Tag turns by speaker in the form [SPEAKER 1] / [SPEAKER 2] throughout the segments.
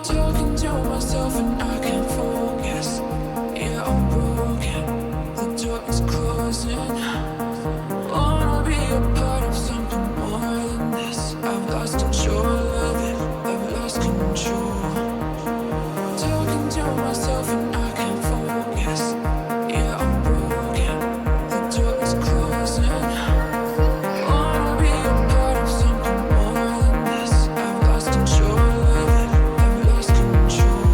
[SPEAKER 1] Talking to myself and I can't focus. Yeah, I'm broken. The door is closing. Wanna be a part of something more than this. I've lost control of it. I've lost control. Talking to myself and I can't focus. Yeah, I'm broken. The door is closing. Wanna be a part of something more than this. I've lost control of it. I've lost control.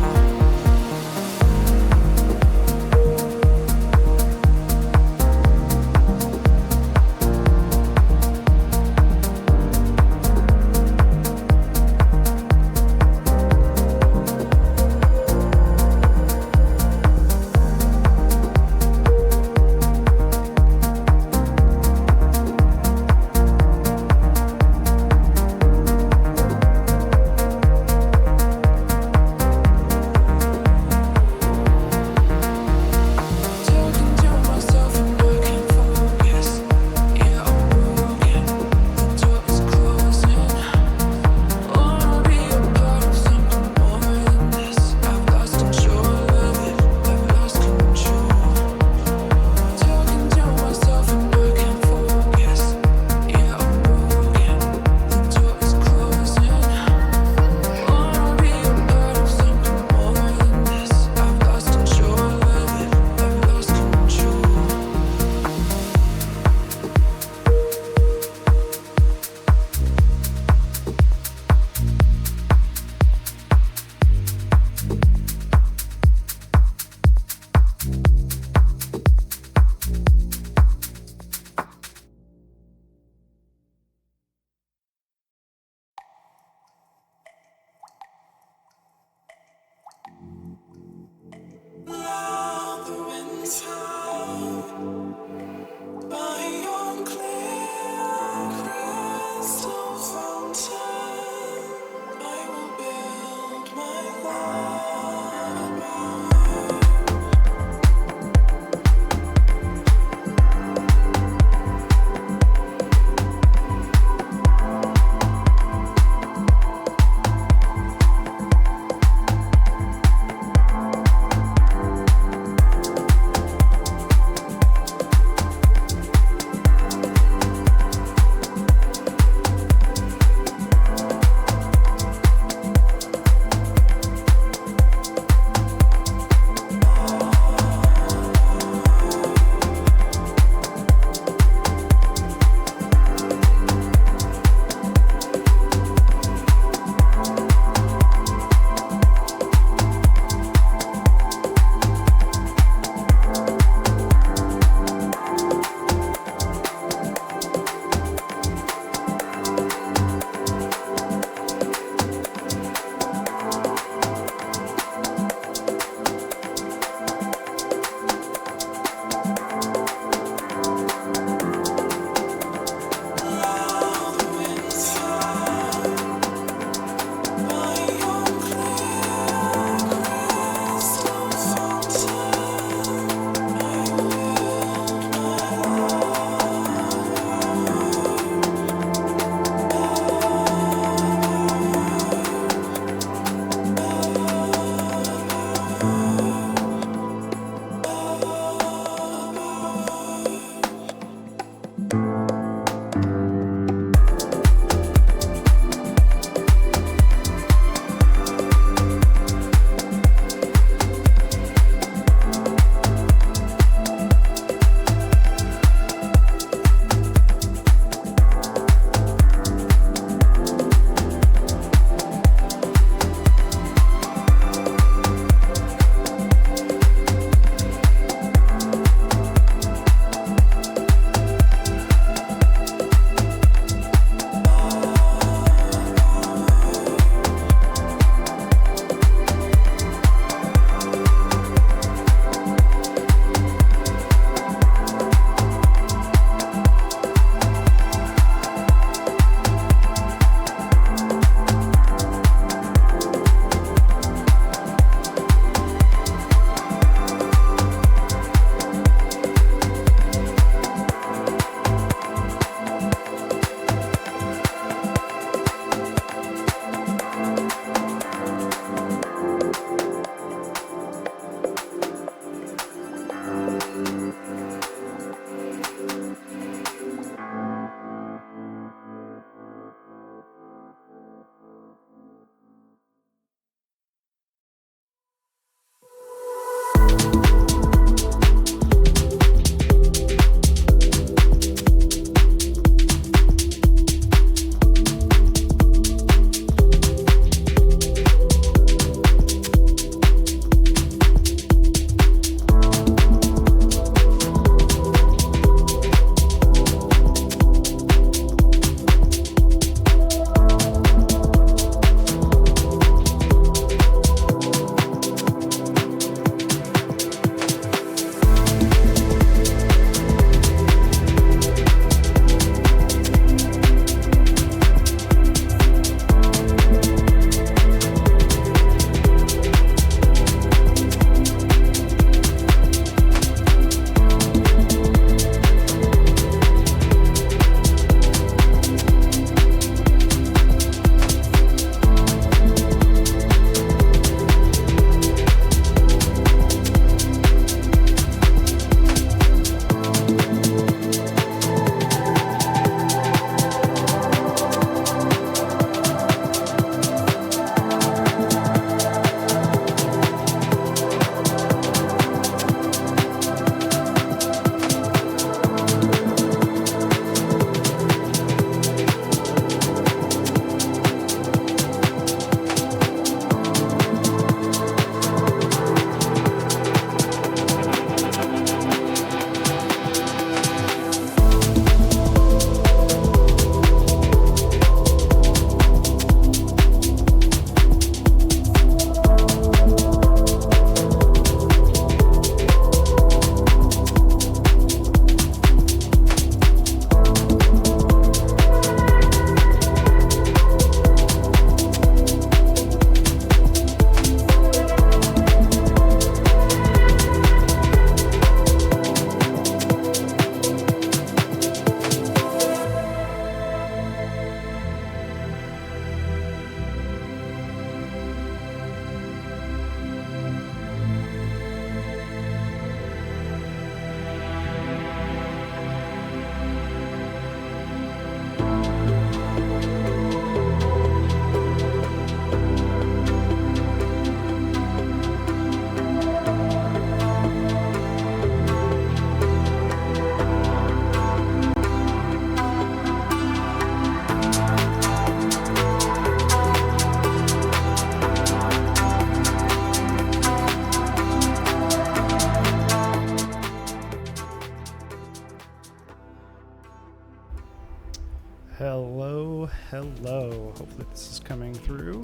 [SPEAKER 2] hopefully this is coming through.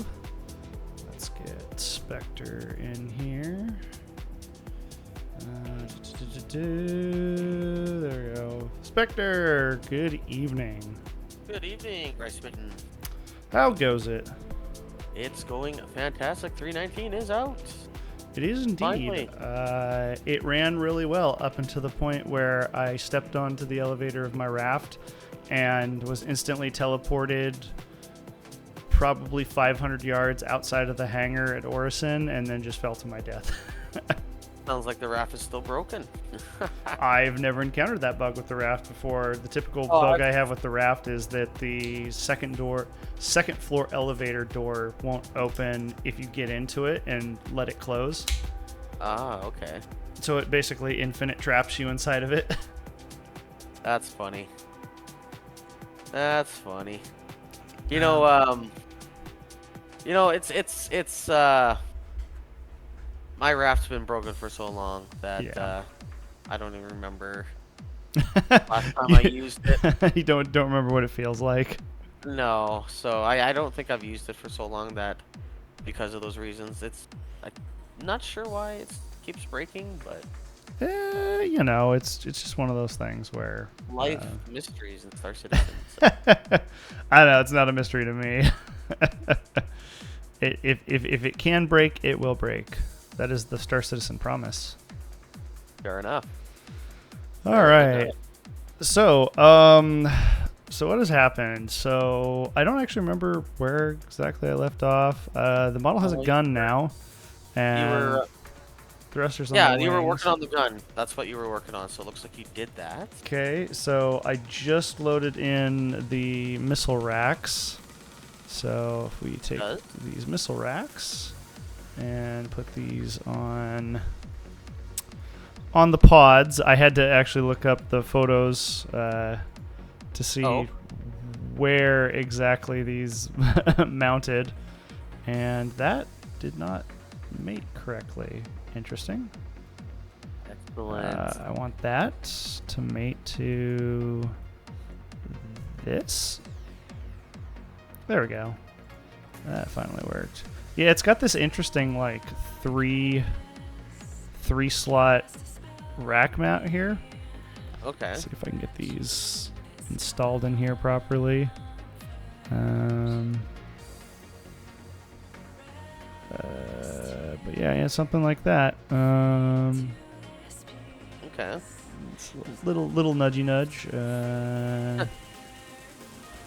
[SPEAKER 2] Let's get Spectre in here. There we go. Spectre, good evening.
[SPEAKER 3] Good evening, RiceMaiden.
[SPEAKER 2] How goes it?
[SPEAKER 3] It's going fantastic. 319 is out.
[SPEAKER 2] It is indeed.
[SPEAKER 3] Finally.
[SPEAKER 2] It ran really well up until the point where I stepped onto the elevator of my raft and was instantly teleported probably 500 yards outside of the hangar at Orison and then just fell to my death.
[SPEAKER 3] Sounds like the raft is still broken.
[SPEAKER 2] I've never encountered that bug with the raft before. The typical bug I have with the raft is that the second floor elevator door won't open if you get into it and let it close.
[SPEAKER 3] Ah, okay.
[SPEAKER 2] So it basically infinite traps you inside of it.
[SPEAKER 3] That's funny. That's funny. It's my raft's been broken for so long that I don't even remember last time I used it.
[SPEAKER 2] You don't remember what it feels like.
[SPEAKER 3] No, so I don't think I've used it for so long that because of those reasons, I'm not sure why it keeps breaking, but
[SPEAKER 2] it's just one of those things where
[SPEAKER 3] life mysteries in Star Citizen.
[SPEAKER 2] So. I know it's not a mystery to me. If it can break, it will break. That is the Star Citizen promise.
[SPEAKER 3] Fair enough.
[SPEAKER 2] All right. So, what has happened? So, I don't actually remember where exactly I left off. The model has a gun now, and thrusters on the wings.
[SPEAKER 3] You were working on the gun. That's what you were working on. So it looks like you did that.
[SPEAKER 2] Okay, so I just loaded in the missile racks. So if we take these missile racks and put these on the pods, I had to actually look up the photos to see where exactly these mounted, and that did not mate correctly. Interesting.
[SPEAKER 3] Excellent.
[SPEAKER 2] I want that to mate to this. There we go. That finally worked. Yeah, it's got this interesting like three slot rack mount here.
[SPEAKER 3] Okay.
[SPEAKER 2] Let's see if I can get these installed in here properly. But yeah, something like that.
[SPEAKER 3] Okay.
[SPEAKER 2] It's a little nudgy nudge.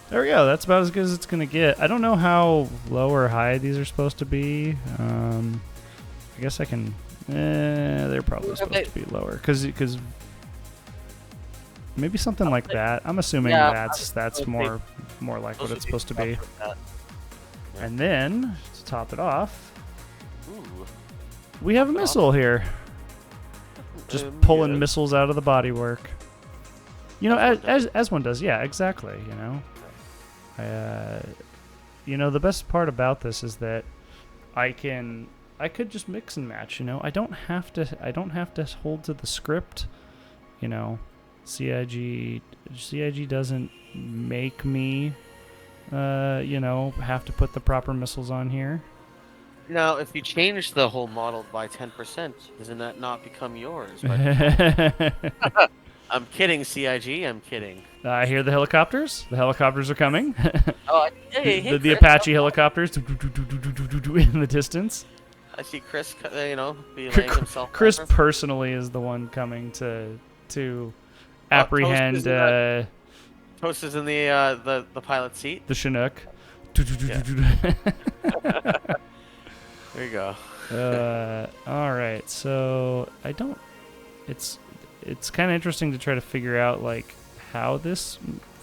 [SPEAKER 2] There we go. That's about as good as it's gonna get. I don't know how low or high these are supposed to be. I guess I can. They're probably supposed to be lower because maybe something like that. I'm assuming that's more like what it's supposed to be. And then to top it off, we have a missile here. Just pulling missiles out of the bodywork. As one does. Yeah, exactly. The best part about this is that I could just mix and match. I don't have to hold to the script. CIG doesn't make me have to put the proper missiles on here.
[SPEAKER 3] Now, if you change the whole model by 10%, doesn't that not become yours? I'm kidding, CIG. I'm kidding.
[SPEAKER 2] I hear the helicopters. The helicopters are coming.
[SPEAKER 3] Hey,
[SPEAKER 2] the Apache helicopters in the distance.
[SPEAKER 3] I see Chris, be laying himself.
[SPEAKER 2] Chris personally is the one coming to apprehend.
[SPEAKER 3] Toast is in the pilot seat.
[SPEAKER 2] The Chinook.
[SPEAKER 3] There you go.
[SPEAKER 2] All right. So I don't. It's kind of interesting to try to figure out like how this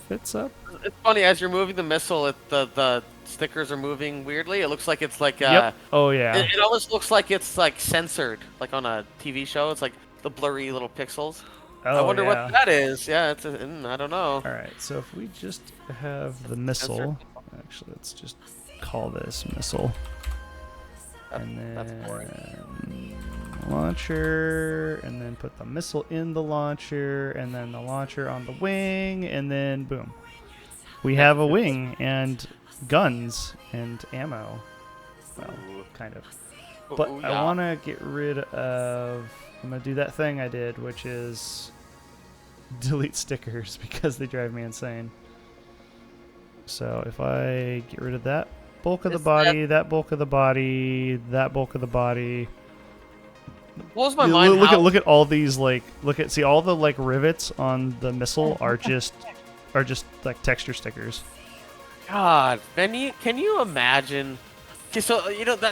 [SPEAKER 2] fits up.
[SPEAKER 3] It's funny as you're moving the missile, the stickers are moving weirdly. It looks like it's like
[SPEAKER 2] yep. Oh yeah.
[SPEAKER 3] It almost looks like it's like censored, like on a TV show. It's like the blurry little pixels. I wonder what that is. Yeah, I don't know.
[SPEAKER 2] All right. So if we just have the missile, actually, let's just call this missile. And then launcher, and then put the missile in the launcher, and then the launcher on the wing, and then boom. We have a wing, and guns and ammo. Well,
[SPEAKER 3] Ooh.
[SPEAKER 2] kind of.
[SPEAKER 3] Ooh,
[SPEAKER 2] But
[SPEAKER 3] ooh,
[SPEAKER 2] I
[SPEAKER 3] yeah.
[SPEAKER 2] want to get rid of... I'm going to do that thing I did, which is delete stickers because they drive me insane. So if I get rid of that bulk of the body, that bulk of the body, that bulk of the body...
[SPEAKER 3] It blows my mind.
[SPEAKER 2] Look at all these, like, see all the like rivets on the missile are just like texture stickers.
[SPEAKER 3] God, can you imagine? Okay, so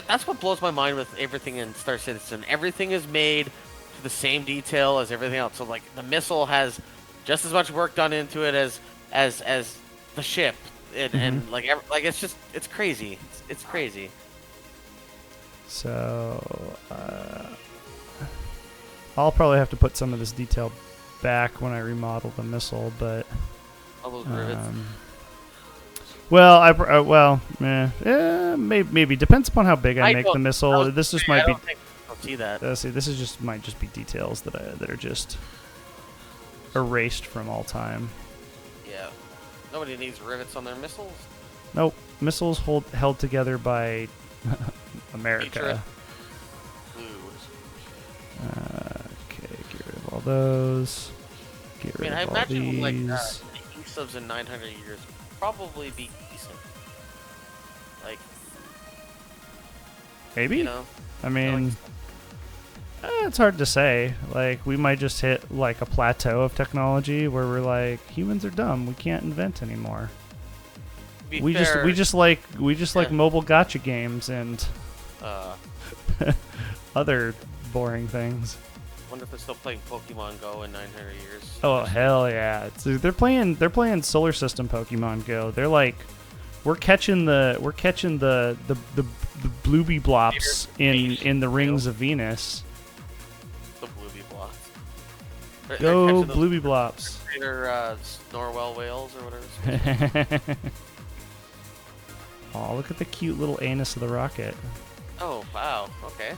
[SPEAKER 3] that's what blows my mind with everything in Star Citizen. Everything is made to the same detail as everything else. So like the missile has just as much work done into it as the ship, and like it's crazy. It's crazy.
[SPEAKER 2] So I'll probably have to put some of this detail back when I remodel the missile, but
[SPEAKER 3] All those rivets.
[SPEAKER 2] Maybe depends upon how big I make the missile. This just might be.
[SPEAKER 3] I'll see that.
[SPEAKER 2] See, this is just might just be details that are just erased from all time.
[SPEAKER 3] Yeah. Nobody needs rivets on their missiles.
[SPEAKER 2] Nope, missiles held together by America. Okay, get rid of all those. Get rid
[SPEAKER 3] I
[SPEAKER 2] of all
[SPEAKER 3] imagine like
[SPEAKER 2] these.
[SPEAKER 3] the ESUBs in 900 years would probably be decent. Like,
[SPEAKER 2] Maybe.
[SPEAKER 3] you know,
[SPEAKER 2] I mean, it's hard to say. Like, we might just hit like a plateau of technology where we're like, humans are dumb. We can't invent anymore. We just like mobile gotcha games and other boring things.
[SPEAKER 3] Wonder if they're still playing Pokemon Go in 900 years.
[SPEAKER 2] Oh hell yeah! They're playing Solar System Pokemon Go. They're like, we're catching the Blooby Blops in the rings of Venus.
[SPEAKER 3] The Blooby Blops.
[SPEAKER 2] Go Blooby Blops.
[SPEAKER 3] They're Norwell whales or whatever.
[SPEAKER 2] Oh, look at the cute little anus of the rocket.
[SPEAKER 3] Oh wow. Okay.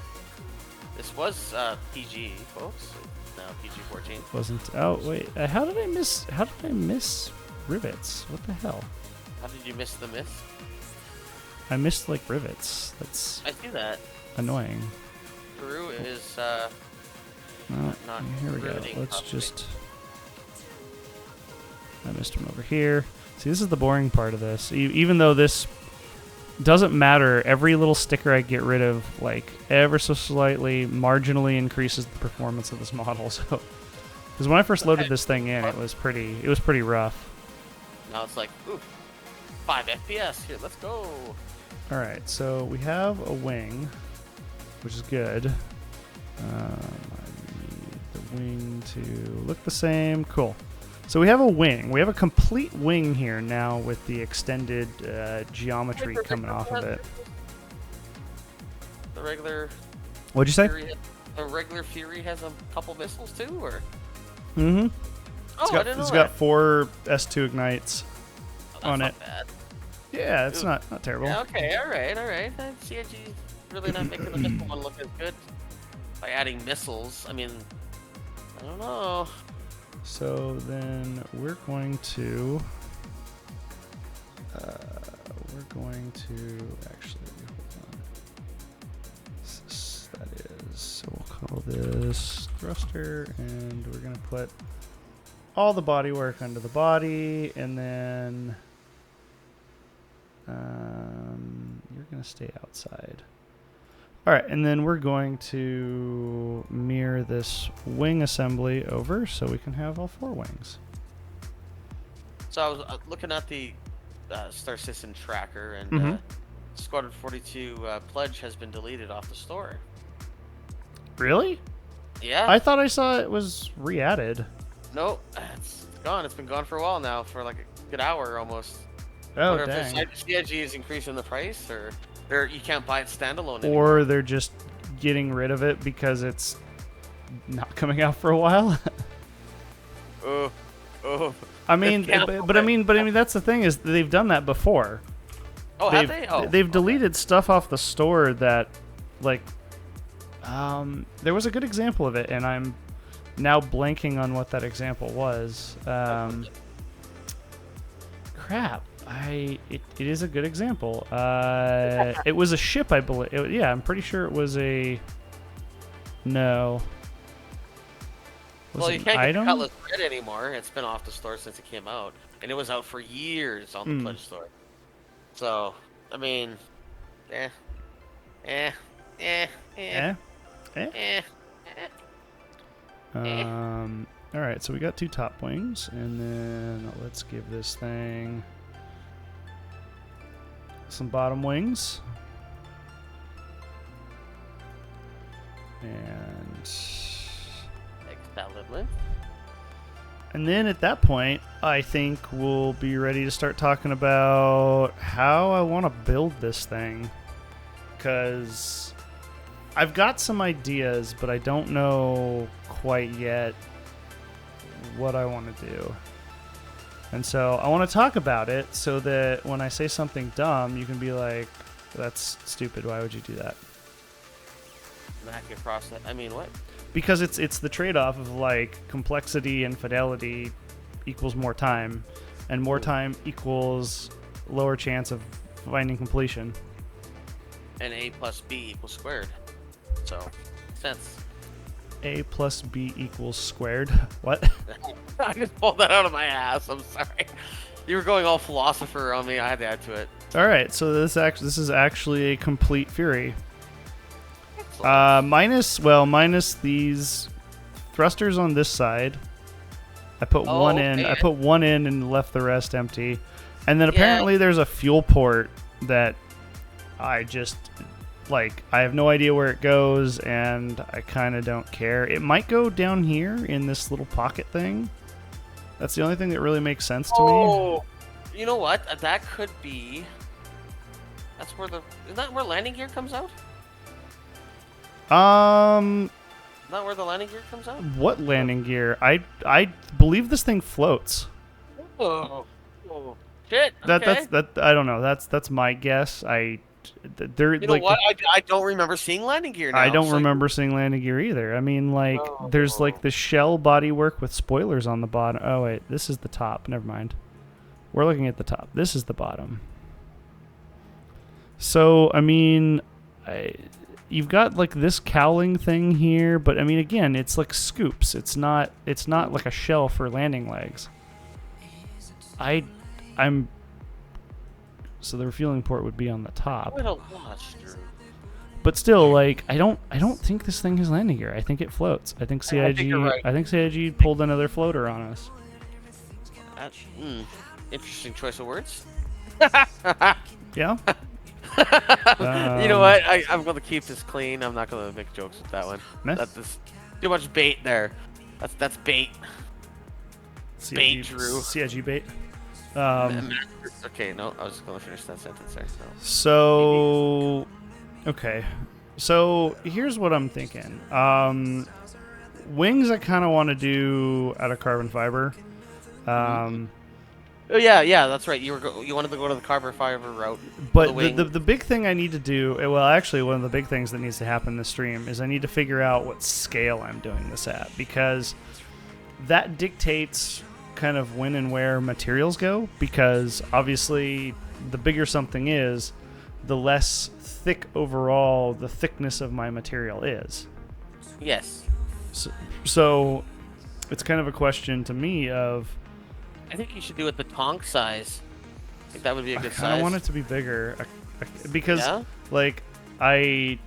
[SPEAKER 3] This was PG, folks. Now PG-14.
[SPEAKER 2] Wasn't? Oh wait, how did I miss rivets? What the hell?
[SPEAKER 3] How did you miss the miss?
[SPEAKER 2] I missed like rivets. That's
[SPEAKER 3] I see that.
[SPEAKER 2] annoying.
[SPEAKER 3] Peru is
[SPEAKER 2] Well,
[SPEAKER 3] not
[SPEAKER 2] here we go.
[SPEAKER 3] riveting
[SPEAKER 2] Let's
[SPEAKER 3] properly.
[SPEAKER 2] just. I missed one over here. See, this is the boring part of this. Even though this doesn't matter, every little sticker I get rid of, like, ever so slightly, marginally increases the performance of this model. So, because when I first loaded this thing in, it was pretty rough.
[SPEAKER 3] Now it's like, ooh, 5 FPS. Here, let's go.
[SPEAKER 2] All right, so we have a wing, which is good. I need the wing to look the same. Cool. So we have a wing. We have a complete wing here now with the extended geometry coming off of it.
[SPEAKER 3] The regular.
[SPEAKER 2] What'd you say?
[SPEAKER 3] The regular Fury has a couple missiles too, or?
[SPEAKER 2] Mm-hmm.
[SPEAKER 3] Oh, I didn't know
[SPEAKER 2] It's
[SPEAKER 3] that.
[SPEAKER 2] got 4 S2 ignites
[SPEAKER 3] Oh,
[SPEAKER 2] on
[SPEAKER 3] that's
[SPEAKER 2] it.
[SPEAKER 3] not bad.
[SPEAKER 2] Yeah, it's
[SPEAKER 3] Ooh.
[SPEAKER 2] not terrible.
[SPEAKER 3] Yeah, okay, all right. CIG really not making the missile one look as good by adding missiles. I mean, I don't know.
[SPEAKER 2] So then we're going to actually hold on. That is, so we'll call this thruster, and we're gonna put all the body work under the body, and then you're gonna stay outside. All right, and then we're going to mirror this wing assembly over so we can have all 4 wings.
[SPEAKER 3] So I was looking at the Star Citizen tracker, and
[SPEAKER 2] Mhm.
[SPEAKER 3] Squadron 42 pledge has been deleted off the store.
[SPEAKER 2] Really?
[SPEAKER 3] Yeah.
[SPEAKER 2] I thought I saw it was re-added.
[SPEAKER 3] No, it's gone. It's been gone for a while now, for like a good hour almost.
[SPEAKER 2] Oh,
[SPEAKER 3] Wonder
[SPEAKER 2] dang.
[SPEAKER 3] if CIG is increasing the price, or you can't buy it standalone anymore.
[SPEAKER 2] Or they're just getting rid of it because it's not coming out for a while.
[SPEAKER 3] Oh.
[SPEAKER 2] I mean, but I mean, that's the thing, is they've done that before.
[SPEAKER 3] Oh, have they? Oh,
[SPEAKER 2] They've deleted stuff off the store that, like, there was a good example of it, and I'm now blanking on what that example was. Crap. It is a good example. It was a ship, I believe. Yeah, I'm pretty sure it was a. No. Was
[SPEAKER 3] Well,
[SPEAKER 2] it
[SPEAKER 3] you
[SPEAKER 2] an
[SPEAKER 3] can't get
[SPEAKER 2] item?
[SPEAKER 3] Cutlass Red anymore. It's been off the store since it came out, and it was out for years on the Pledge store. So, I mean, eh, eh, eh, eh,
[SPEAKER 2] Eh?
[SPEAKER 3] eh.
[SPEAKER 2] All right, so we got 2 top wings, and then let's give this thing some bottom wings. And then at that point, I think we'll be ready to start talking about how I want to build this thing. Because I've got some ideas, but I don't know quite yet what I want to do. And so I want to talk about it so that when I say something dumb, you can be like, that's stupid. Why would you do that?
[SPEAKER 3] I mean, what?
[SPEAKER 2] Because it's the trade-off of like complexity and fidelity equals more time, and more time equals lower chance of finding completion.
[SPEAKER 3] And A plus B equals squared. So, makes sense.
[SPEAKER 2] A plus B equals squared. What?
[SPEAKER 3] I just pulled that out of my ass. I'm sorry. You were going all philosopher on me. I had to add to it.
[SPEAKER 2] All right, so this is actually a complete Fury. Minus these thrusters on this side. I put one in.
[SPEAKER 3] Okay.
[SPEAKER 2] I put one in and left the rest empty. And then apparently there's a fuel port that I just like. I have no idea where it goes, and I kind of don't care. It might go down here in this little pocket thing. That's the only thing that really makes sense to me.
[SPEAKER 3] Oh, you know what? That could be. That's where isn't that where landing gear comes out? Not where the landing gear comes out?
[SPEAKER 2] What landing gear? I believe this thing floats.
[SPEAKER 3] Oh shit. Okay.
[SPEAKER 2] That I don't know. That's my guess. You
[SPEAKER 3] know what? I don't remember seeing landing gear now.
[SPEAKER 2] I don't remember seeing landing gear either. I mean, like, there's like the shell bodywork with spoilers on the bottom. Oh wait, this is the top. Never mind. We're looking at the top. This is the bottom. So I mean, you've got like this cowling thing here, but I mean, again, it's like scoops. It's not like a shell for landing legs. So the refueling port would be on the top.
[SPEAKER 3] What a loss, Drew.
[SPEAKER 2] But still, like, I don't think this thing has landing gear. I think it floats. I think CIG.
[SPEAKER 3] I think you're right.
[SPEAKER 2] I think CIG pulled another floater on us.
[SPEAKER 3] Interesting choice of words.
[SPEAKER 2] Yeah.
[SPEAKER 3] You know what? I'm going to keep this clean. I'm not going to make jokes with that one.
[SPEAKER 2] Meh.
[SPEAKER 3] That's too much bait there. That's bait.
[SPEAKER 2] CIG,
[SPEAKER 3] Bait, Drew.
[SPEAKER 2] CIG bait.
[SPEAKER 3] Okay, no, I was just going to finish that sentence there.
[SPEAKER 2] So, okay. So here's what I'm thinking. Wings I kind of want to do out of carbon fiber.
[SPEAKER 3] Oh yeah, that's right. You wanted to go to the carbon fiber route.
[SPEAKER 2] But the big thing I need to do, well, actually, one of the big things that needs to happen in this stream is I need to figure out what scale I'm doing this at, because that dictates kind of when and where materials go, because obviously the bigger something is, the less thick overall the thickness of my material is.
[SPEAKER 3] Yes.
[SPEAKER 2] So it's kind of a question to me of,
[SPEAKER 3] I think you should do it the tonk size. I think that would be a good size.
[SPEAKER 2] I kind of want it to be bigger, because like I'm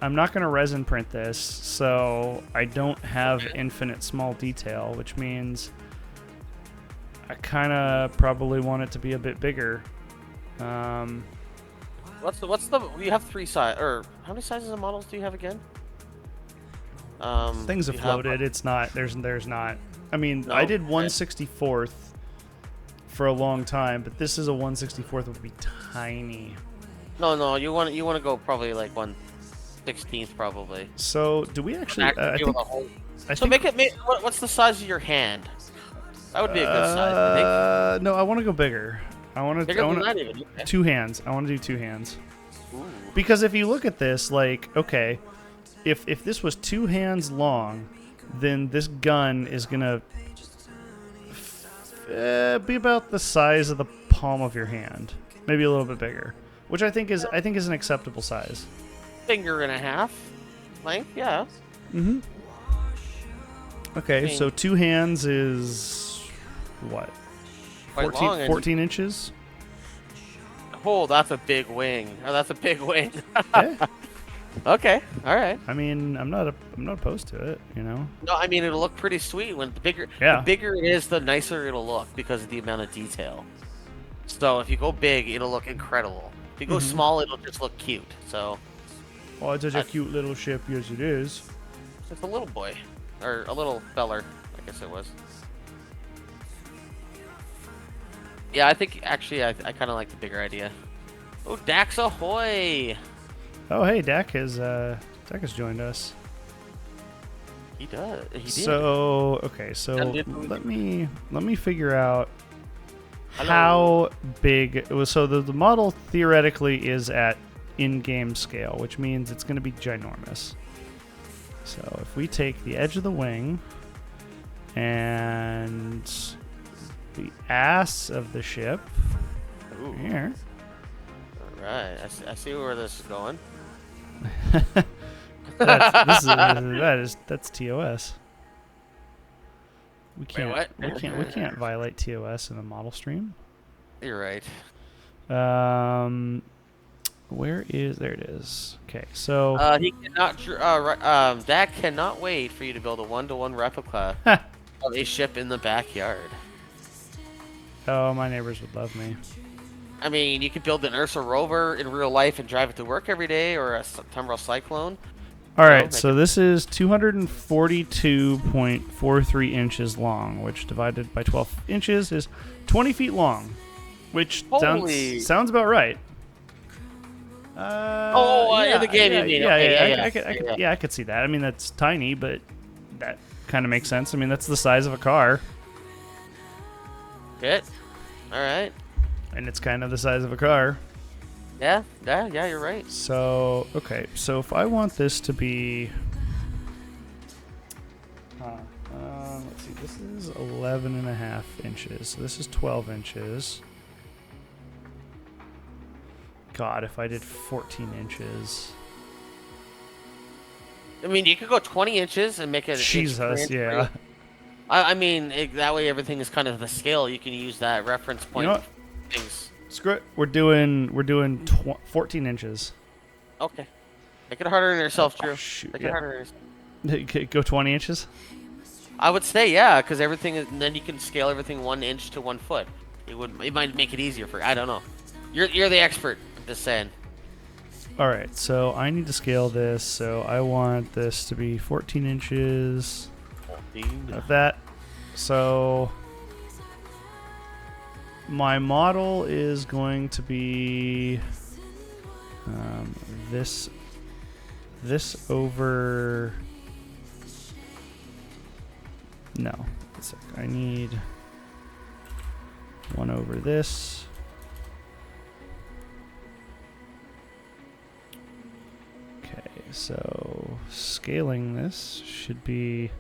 [SPEAKER 2] not going to resin print this, so I don't have infinite small detail, which means I kind of probably want it to be a bit bigger.
[SPEAKER 3] What's the you have 3 sizes, or how many sizes of models do you have again?
[SPEAKER 2] Things have floated. It's not. There's not. I mean, no? I did 1/64th for a long time, but this is a 1/64th would be tiny.
[SPEAKER 3] No, you want to go probably like 1/16th probably.
[SPEAKER 2] So do we actually?
[SPEAKER 3] What's the size of your hand? That would be a good size, I think.
[SPEAKER 2] No, I want to go bigger. I want to.
[SPEAKER 3] Okay.
[SPEAKER 2] 2 hands. I want to do 2 hands.
[SPEAKER 3] Ooh.
[SPEAKER 2] Because if you look at this, like, okay, if this was 2 hands long, then this gun is gonna be about the size of the palm of your hand, maybe a little bit bigger, which I think is an acceptable size.
[SPEAKER 3] Finger and a half length, yeah.
[SPEAKER 2] Mm-hmm. Okay,
[SPEAKER 3] I mean,
[SPEAKER 2] so 2 hands is what?
[SPEAKER 3] quite
[SPEAKER 2] 14,
[SPEAKER 3] long, and
[SPEAKER 2] 14 inches?
[SPEAKER 3] Oh, that's a big wing. Oh, that's a big wing.
[SPEAKER 2] Yeah.
[SPEAKER 3] Okay, all right.
[SPEAKER 2] I mean, I'm not opposed to it, you know.
[SPEAKER 3] No, I mean it'll look pretty sweet when the bigger it is, the nicer it'll look because of the amount of detail. So if you go big, it'll look incredible. If you go small, it'll just look cute. So.
[SPEAKER 2] Oh, it's such a cute little ship. Yes, it is.
[SPEAKER 3] It's a little boy, or a little feller, I guess it was. Yeah, I think actually I kind of like the bigger idea. Oh, Dax ahoy!
[SPEAKER 2] Oh, hey, Dak has joined us.
[SPEAKER 3] He does. He did.
[SPEAKER 2] So okay, so let me figure out
[SPEAKER 3] Hello.
[SPEAKER 2] how big it was. So the model theoretically is at in-game scale, which means it's going to be ginormous. So if we take the edge of the wing and the ass of the ship
[SPEAKER 3] Ooh.
[SPEAKER 2] here.
[SPEAKER 3] All right, I see where this is going.
[SPEAKER 2] That's TOS. We can't.
[SPEAKER 3] what?
[SPEAKER 2] We can't violate TOS in a model stream.
[SPEAKER 3] You're right.
[SPEAKER 2] Where is there? It is. Okay, so
[SPEAKER 3] He cannot. Dak cannot wait for you to build a 1-to-1 replica of a ship in the backyard.
[SPEAKER 2] oh, my neighbors would love me.
[SPEAKER 3] I mean, you could build an Ursa rover in real life and drive it to work every day, or a Tumbrel Cyclone.
[SPEAKER 2] All right, so this is 242.43 inches long, which divided by 12 inches is 20 feet long, which sounds about right.
[SPEAKER 3] In the game, you mean?
[SPEAKER 2] I could see that. I mean, that's tiny, but that kind of makes sense. I mean, that's the size of a car.
[SPEAKER 3] Good. All right.
[SPEAKER 2] And it's kind of the size of a car.
[SPEAKER 3] Yeah, you're right.
[SPEAKER 2] So, okay, so if I want this to be... let's see, this is 11.5 inches. So this is 12 inches. God, if I did 14 inches...
[SPEAKER 3] I mean, you could go 20 inches and make it...
[SPEAKER 2] Jesus, yeah.
[SPEAKER 3] I mean, that way everything is kind of the scale. You can use that reference point.
[SPEAKER 2] You know what?
[SPEAKER 3] Things.
[SPEAKER 2] Screw it. We're doing 14 inches.
[SPEAKER 3] Okay. Make it harder on yourself, Drew.
[SPEAKER 2] Shoot,
[SPEAKER 3] Make it harder on yourself.
[SPEAKER 2] Go 20 inches?
[SPEAKER 3] I would say, yeah, because everything is... And then you can scale everything 1 inch to 1 foot. It might make it easier for... I don't know. You're the expert. I'm just saying.
[SPEAKER 2] All right, so I need to scale this. So I want this to be 14 inches.
[SPEAKER 3] 14.
[SPEAKER 2] Of that. So my model is going to be this over... No, I need 1 over this. Okay, so scaling this should be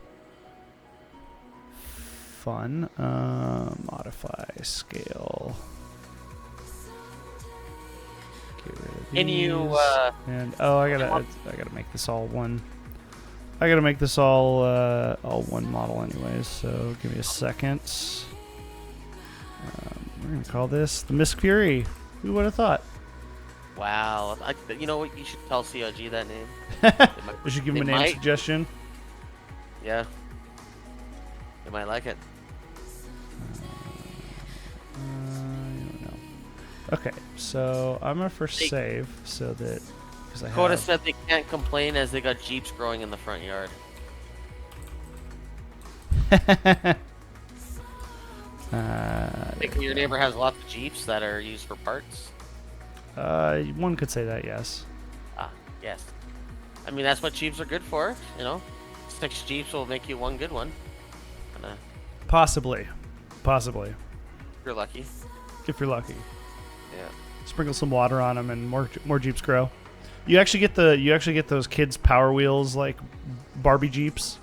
[SPEAKER 2] fun. Modify scale. Get rid of these.
[SPEAKER 3] Can you?
[SPEAKER 2] And I gotta make this all one. I gotta make this all one model anyways. So give me a second. We're gonna call this the MISC Fury. Who would have thought?
[SPEAKER 3] Wow. You know what? You should tell COG that name.
[SPEAKER 2] We should give him a name suggestion.
[SPEAKER 3] Yeah. They might like it.
[SPEAKER 2] I don't know. Okay, so I'm gonna first save so that because I
[SPEAKER 3] Coda
[SPEAKER 2] have.
[SPEAKER 3] said they can't complain as they got Jeeps growing in the front yard. Think your neighbor has lots of Jeeps that are used for parts?
[SPEAKER 2] One could say that, yes.
[SPEAKER 3] Ah, yes. I mean, that's what Jeeps are good for, you know? 6 Jeeps will make you 1 good one.
[SPEAKER 2] Possibly.
[SPEAKER 3] If you're lucky.
[SPEAKER 2] If you're lucky.
[SPEAKER 3] Yeah.
[SPEAKER 2] Sprinkle some water on them, and more Jeeps grow. You actually get those kids' Power Wheels like Barbie Jeeps.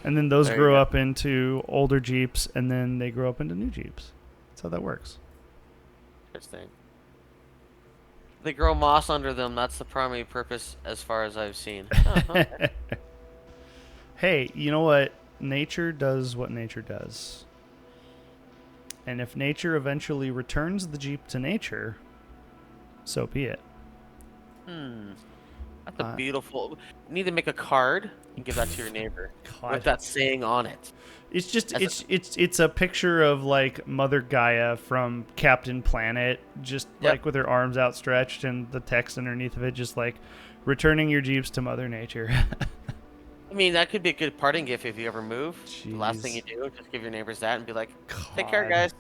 [SPEAKER 2] And then those
[SPEAKER 3] There you
[SPEAKER 2] grow
[SPEAKER 3] go.
[SPEAKER 2] up into older Jeeps, and then they grow up into new Jeeps. That's how that works.
[SPEAKER 3] Interesting. They grow moss under them. That's the primary purpose, as far as I've seen. Oh, okay.
[SPEAKER 2] Hey, you know what? Nature does what nature does. And if nature eventually returns the Jeep to nature, so be it.
[SPEAKER 3] That's a beautiful. You need to make a card and give that to your neighbor with that saying on it.
[SPEAKER 2] It's just it's a picture of like Mother Gaia from Captain Planet, just like with her arms outstretched, and the text underneath of it just like returning your Jeeps to Mother Nature.
[SPEAKER 3] I mean, that could be a good parting gift if you ever move.
[SPEAKER 2] Jeez.
[SPEAKER 3] The last thing you do, just give your neighbors that and be like,
[SPEAKER 2] God.
[SPEAKER 3] "Take care, guys."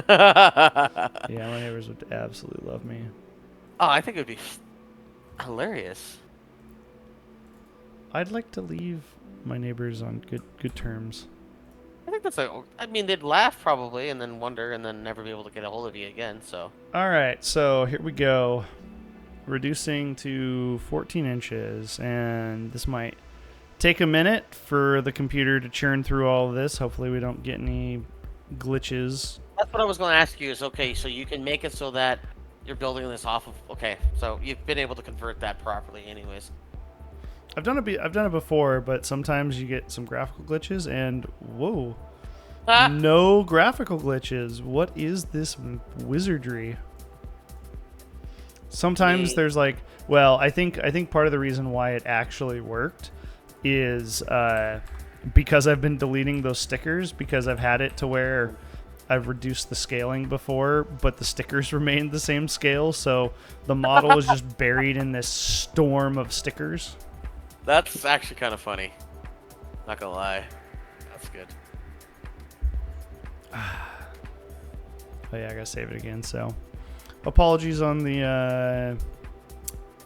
[SPEAKER 2] Yeah, my neighbors would absolutely love me.
[SPEAKER 3] Oh, I think it would be hilarious.
[SPEAKER 2] I'd like to leave my neighbors on good terms.
[SPEAKER 3] I think that's I mean, they'd laugh probably and then wonder and then never be able to get a hold of you again, so.
[SPEAKER 2] All right, so here we go. Reducing to 14 inches, and this might take a minute for the computer to churn through all of this. Hopefully we don't get any glitches.
[SPEAKER 3] That's what I was going to ask you is, okay, so you can make it so that you're building this off of, okay, so you've been able to convert that properly anyways.
[SPEAKER 2] I've done it before, but sometimes you get some graphical glitches, and whoa, no graphical glitches. What is this wizardry? Sometimes there's like, well, I think part of the reason why it actually worked is because I've been deleting those stickers, because I've had it to where I've reduced the scaling before, but the stickers remained the same scale, so the model is just buried in this storm of stickers.
[SPEAKER 3] That's actually kind of funny. Not gonna lie. That's good.
[SPEAKER 2] Oh yeah, I gotta save it again, so apologies on the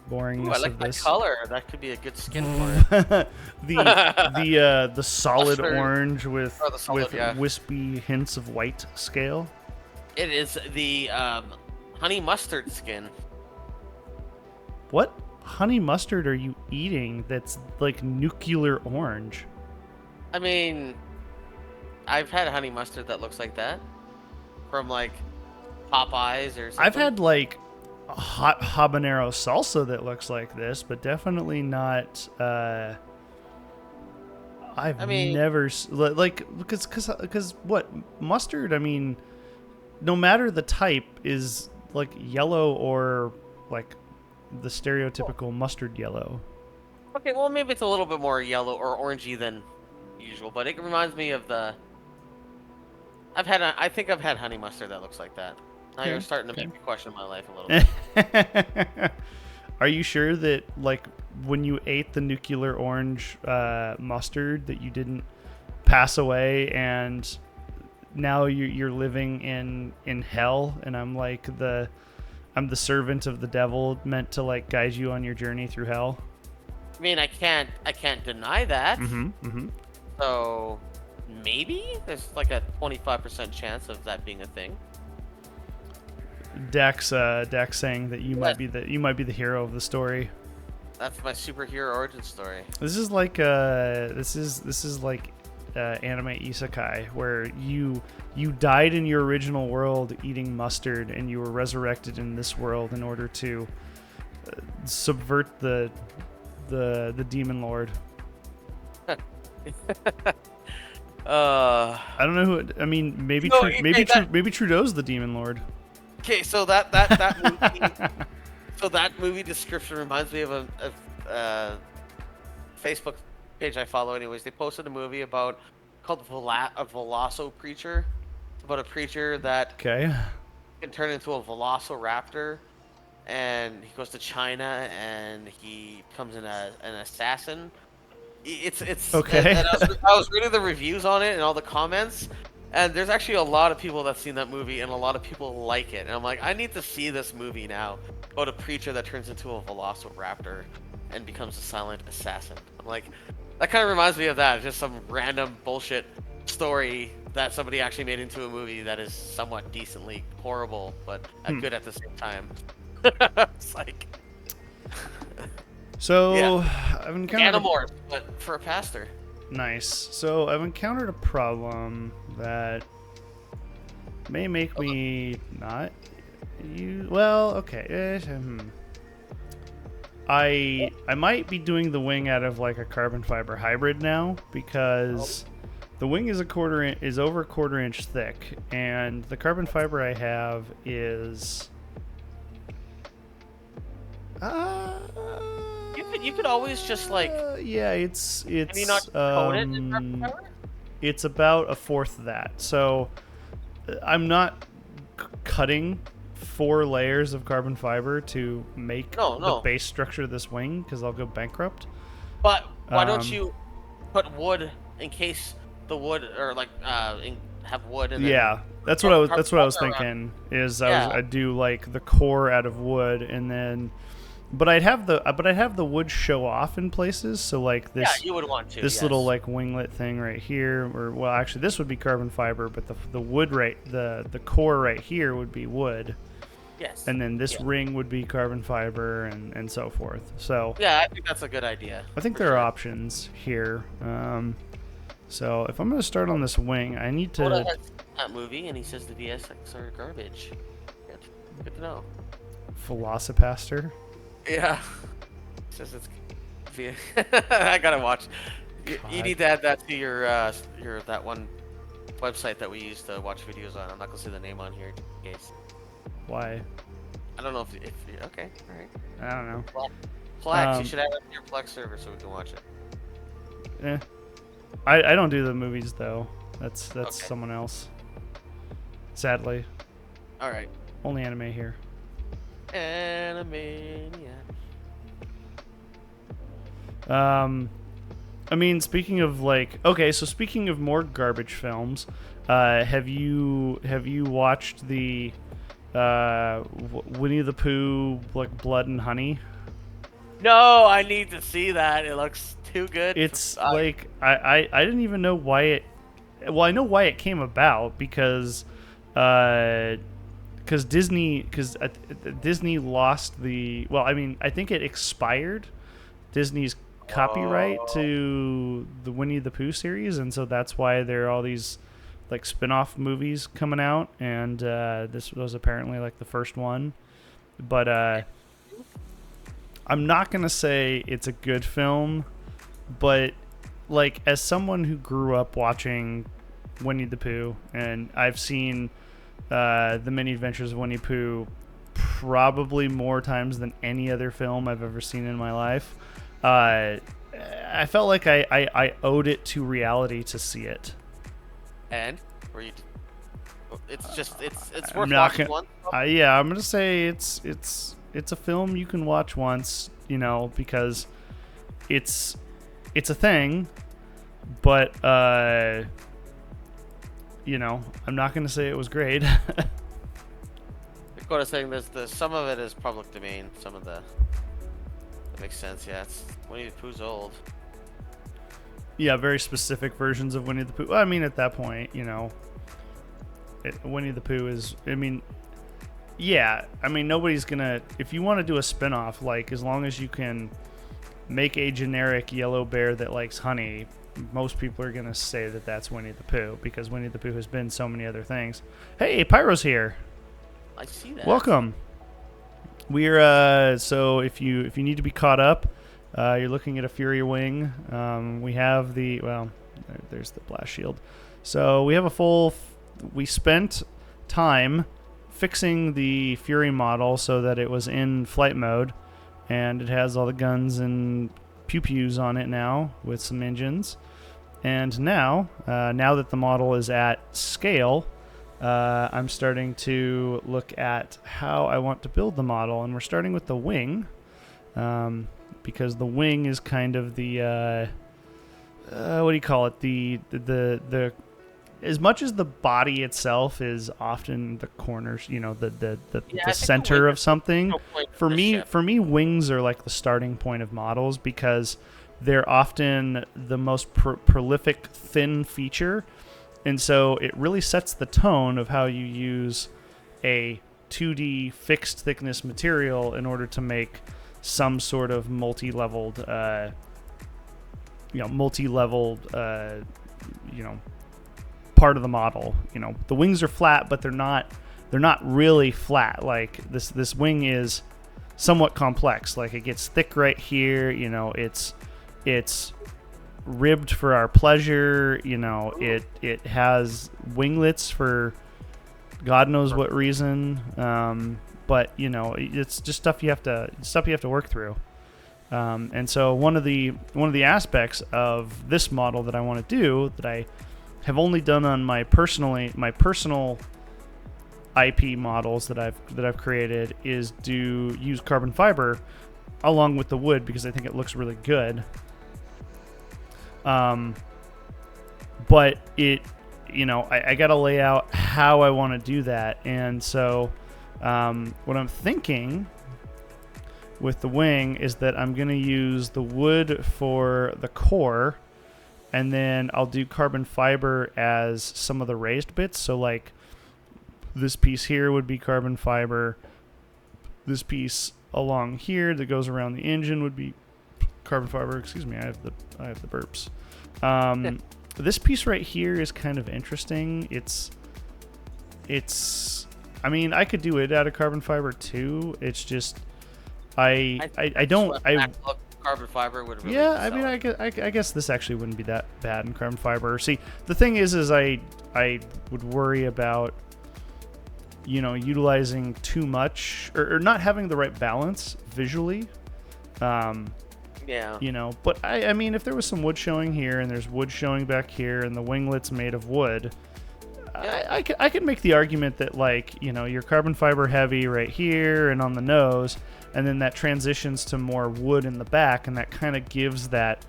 [SPEAKER 2] boringness
[SPEAKER 3] Ooh, I like
[SPEAKER 2] of
[SPEAKER 3] that
[SPEAKER 2] this.
[SPEAKER 3] color. That could be a good skin for it.
[SPEAKER 2] the solid
[SPEAKER 3] Mustard.
[SPEAKER 2] orange with
[SPEAKER 3] Oh, the solid, yeah.
[SPEAKER 2] wispy hints of white scale.
[SPEAKER 3] It is the honey mustard skin.
[SPEAKER 2] What honey mustard are you eating that's like nuclear orange?
[SPEAKER 3] I mean, I've had honey mustard that looks like that from like Popeyes or something.
[SPEAKER 2] I've had like a hot habanero salsa that looks like this, but definitely not. I've never like because what mustard? I mean, no matter the type, is like yellow or like the stereotypical mustard yellow.
[SPEAKER 3] Okay, well maybe it's a little bit more yellow or orangey than usual, but it reminds me of the. I think I've had honey mustard that looks like that. Now you're starting to make me question my life a little bit.
[SPEAKER 2] Are you sure that like when you ate the nuclear orange mustard that you didn't pass away and now you're living in hell, and I'm the servant of the devil meant to like guide you on your journey through hell?
[SPEAKER 3] I mean, I can't deny that.
[SPEAKER 2] Mm-hmm.
[SPEAKER 3] So maybe there's like a 25% chance of that being a thing.
[SPEAKER 2] Dax saying that you might be the hero of the story.
[SPEAKER 3] That's my superhero origin story.
[SPEAKER 2] This is like anime isekai, where you died in your original world eating mustard, and you were resurrected in this world in order to subvert the demon lord. I don't know who. I mean, maybe maybe Trudeau's the demon lord.
[SPEAKER 3] Okay, so that movie, so that movie description reminds me of a Facebook page I follow. Anyways, they posted a movie called a Veloso Preacher. It's about a preacher that can turn into a Velociraptor, and he goes to China and he becomes an assassin. It's
[SPEAKER 2] okay.
[SPEAKER 3] And I was reading the reviews on it and all the comments. And there's actually a lot of people that've seen that movie, and a lot of people like it. And I'm like, I need to see this movie now about a preacher that turns into a velociraptor and becomes a silent assassin. I'm like, that kind of reminds me of that. It's just some random bullshit story that somebody actually made into a movie that is somewhat decently horrible, but good at the same time. It's like...
[SPEAKER 2] So,
[SPEAKER 3] yeah.
[SPEAKER 2] I've been kind of...
[SPEAKER 3] Animorphs, but for a pastor.
[SPEAKER 2] Nice. So I've encountered a problem that may make me not use. Well, okay. I might be doing the wing out of like a carbon fiber hybrid now because the wing is over a quarter inch thick, and the carbon fiber I have is.
[SPEAKER 3] You could always just like.
[SPEAKER 2] Yeah, it's
[SPEAKER 3] Can you not coat it in carbon fiber?
[SPEAKER 2] It's about a fourth of that. So I'm not cutting 4 layers of carbon fiber to make the base structure of this wing because I'll go bankrupt.
[SPEAKER 3] But why don't you put wood in case the wood or like have wood and
[SPEAKER 2] yeah, that's what I was thinking. I'd do like the core out of wood and then. But I'd have the wood show off in places, so like this.
[SPEAKER 3] Yeah, you would want to.
[SPEAKER 2] This little like winglet thing right here, or well, actually, this would be carbon fiber, but the wood the core right here would be wood.
[SPEAKER 3] Yes.
[SPEAKER 2] And then this ring would be carbon fiber, and so forth. So.
[SPEAKER 3] Yeah, I think that's a good idea.
[SPEAKER 2] I think there are options here. So if I'm gonna start on this wing, I need to.
[SPEAKER 3] Oda has that movie, and he says the VSX are garbage. Good to know.
[SPEAKER 2] Velocipaster.
[SPEAKER 3] Yeah. Says it's. I gotta watch. You need to add that to your that one website that we use to watch videos on. I'm not gonna say the name on here in case.
[SPEAKER 2] Why?
[SPEAKER 3] I don't know if okay, all right.
[SPEAKER 2] I don't know.
[SPEAKER 3] Plex, you should add it to your Plex server so we can watch it.
[SPEAKER 2] I don't do the movies though. That's
[SPEAKER 3] okay.
[SPEAKER 2] Someone else. Sadly.
[SPEAKER 3] All right.
[SPEAKER 2] Only anime here.
[SPEAKER 3] Animania.
[SPEAKER 2] I mean, speaking of like, okay, so speaking of more garbage films, have you watched the Winnie the Pooh like Blood and Honey?
[SPEAKER 3] No, I need to see that. It looks too good.
[SPEAKER 2] It's like I didn't even know why it. Well, I know why it came about because Disney lost the. Well, I mean, I think it expired Disney's copyright to the Winnie the Pooh series, and so that's why there are all these like spin-off movies coming out, and this was apparently like the first one. But I'm not gonna say it's a good film, but like as someone who grew up watching Winnie the Pooh, and I've seen the Many Adventures of Winnie Pooh probably more times than any other film I've ever seen in my life. I felt like I owed it to reality to see it.
[SPEAKER 3] And it's worth watching once.
[SPEAKER 2] Yeah, I'm gonna say it's a film you can watch once, because it's a thing, but I'm not gonna say it was great.
[SPEAKER 3] Dakota saying some of it is public domain. Some of that makes sense. Yeah, it's Winnie the Pooh's old.
[SPEAKER 2] Yeah, very specific versions of Winnie the Pooh. Well, I mean, at that point, Winnie the Pooh is. I mean, yeah. I mean, nobody's gonna. If you want to do a spinoff, like as long as you can make a generic yellow bear that likes honey, most people are gonna say that that's Winnie the Pooh because Winnie the Pooh has been so many other things. Hey, Pyro's here.
[SPEAKER 3] I see that.
[SPEAKER 2] Welcome. We're so if you need to be caught up, you're looking at a Fury Wing. We have there's the blast shield. So we have we spent time fixing the Fury model so that it was in flight mode, and it has all the guns and pew-pews on it now with some engines. And now that the model is at scale, I'm starting to look at how I want to build the model, and we're starting with the wing, because the wing is kind of the what do you call it? The as much as the body itself is often the corners, the center of something. For me, wings are like the starting point of models because they're often the most prolific thin feature. And so it really sets the tone of how you use a 2D fixed thickness material in order to make some sort of multi-leveled, multi-level, part of the model. The wings are flat, but they're not really flat. Like this wing is somewhat complex. Like it gets thick right here. It's ribbed for our pleasure. It has winglets for God knows what reason. But it's just stuff you have to work through. And so one of the aspects of this model that I want to do, that I have only done on my personal IP models that I've created, is to use carbon fiber along with the wood, because I think it looks really good. But I got to lay out how I want to do that. And so what I'm thinking with the wing is that I'm going to use the wood for the core, and then I'll do carbon fiber as some of the raised bits. So like this piece here would be carbon fiber. This piece along here that goes around the engine would be carbon fiber. Excuse me, I have the burps. This piece right here is kind of interesting. I mean, I could do it out of carbon fiber too. It's just I don't.
[SPEAKER 3] Carbon fiber would really.
[SPEAKER 2] Yeah, I mean, I guess this actually wouldn't be that bad in carbon fiber. See, the thing is I would worry about utilizing too much or not having the right balance visually.
[SPEAKER 3] Yeah.
[SPEAKER 2] But I mean, if there was some wood showing here and there's wood showing back here and the winglet's made of wood, I could make the argument that, like, you're carbon fiber heavy right here and on the nose, and then that transitions to more wood in the back, and that kind of gives that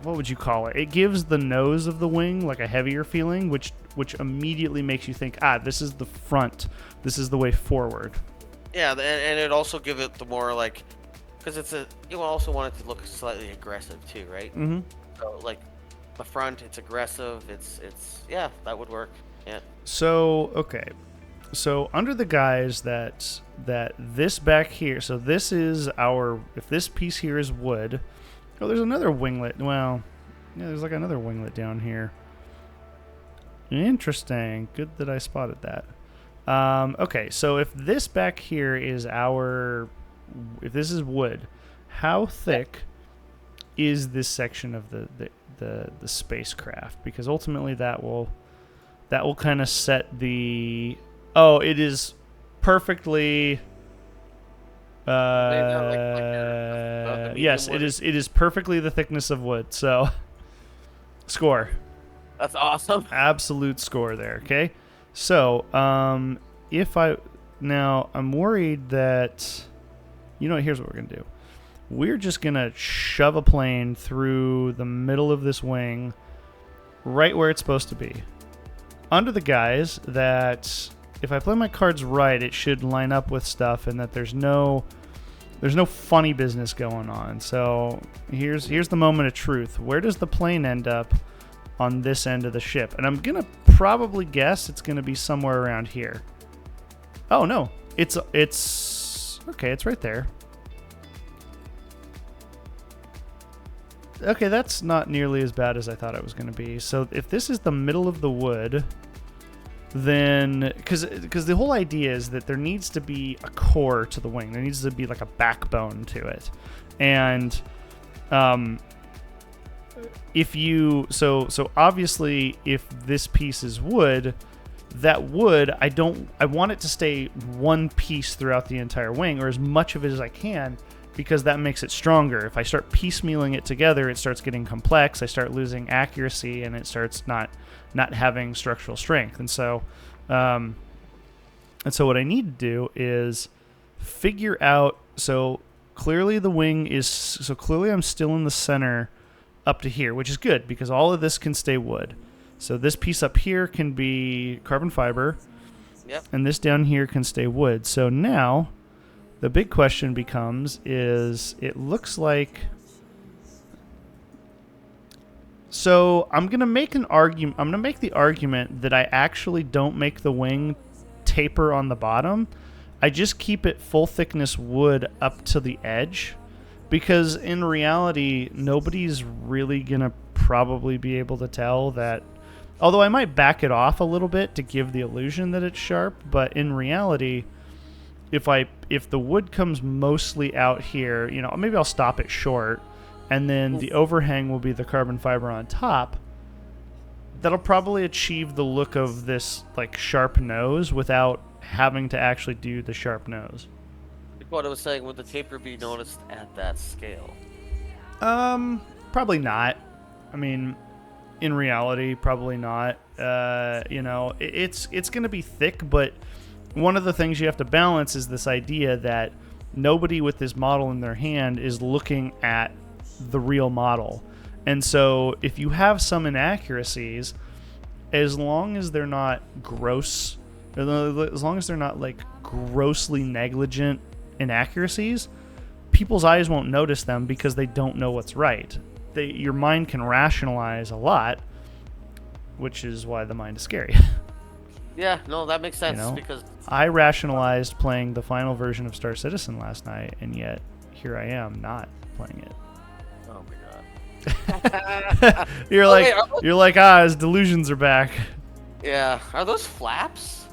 [SPEAKER 2] what would you call it? It gives the nose of the wing like a heavier feeling, which immediately makes you think, this is the front, this is the way forward.
[SPEAKER 3] Yeah, and it also gives it the more, like, because you also want it to look slightly aggressive too, right?
[SPEAKER 2] Mm-hmm.
[SPEAKER 3] So like the front, it's aggressive. It's yeah, that would work. Yeah.
[SPEAKER 2] So okay, so under the guise that this back here, so this is if this piece here is wood. Oh, there's another winglet. Well, yeah, there's like another winglet down here. Interesting. Good that I spotted that. Okay, so if this back here is if this is wood, how thick is this section of the spacecraft? Because ultimately that will kind of set the. Oh, it is perfectly. Yes, it is perfectly the thickness of wood. So, score.
[SPEAKER 3] That's awesome.
[SPEAKER 2] Absolute score there. Okay. So, I'm worried that, here's what we're going to do. We're just going to shove a plane through the middle of this wing, right where it's supposed to be. Under the guise that if I play my cards right, it should line up with stuff, and that there's no funny business going on. So, here's the moment of truth. Where does the plane end up on this end of the ship? And I'm going to probably guess it's going to be somewhere around here. Oh, no. It's okay, it's right there. Okay, that's not nearly as bad as I thought it was going to be. So if this is the middle of the wood, then because the whole idea is that there needs to be a core to the wing. There needs to be like a backbone to it. And so obviously if this piece is wood, that wood, I want it to stay one piece throughout the entire wing, or as much of it as I can, because that makes it stronger. If I start piecemealing it together, it starts getting complex. I start losing accuracy, and it starts not having structural strength. And so what I need to do is figure out. So clearly the wing is. So clearly I'm still in the center up to here, which is good because all of this can stay wood. So this piece up here can be carbon fiber.
[SPEAKER 3] Yep. And
[SPEAKER 2] this down here can stay wood. So now the big question becomes it looks like. So I'm going to make an argument. I'm going to make the argument that I actually don't make the wing taper on the bottom. I just keep it full thickness wood up to the edge, because in reality, nobody's really going to probably be able to tell that. Although I might back it off a little bit to give the illusion that it's sharp, but in reality, if the wood comes mostly out here, maybe I'll stop it short, and then the overhang will be the carbon fiber on top. That'll probably achieve the look of this like sharp nose without having to actually do the sharp nose.
[SPEAKER 3] Like what I was saying, would the taper be noticed at that scale?
[SPEAKER 2] Probably not. I mean, in reality, probably not. It's going to be thick, but one of the things you have to balance is this idea that nobody with this model in their hand is looking at the real model. And so if you have some inaccuracies, as long as they're not gross, as long as they're not like grossly negligent inaccuracies, people's eyes won't notice them because they don't know what's right. Your mind can rationalize a lot, which is why the mind is scary.
[SPEAKER 3] Yeah, no, that makes sense, because
[SPEAKER 2] I rationalized playing the final version of Star Citizen last night, and yet here I am not playing it.
[SPEAKER 3] Oh my god.
[SPEAKER 2] You're like, his delusions are back.
[SPEAKER 3] Yeah, are those flaps?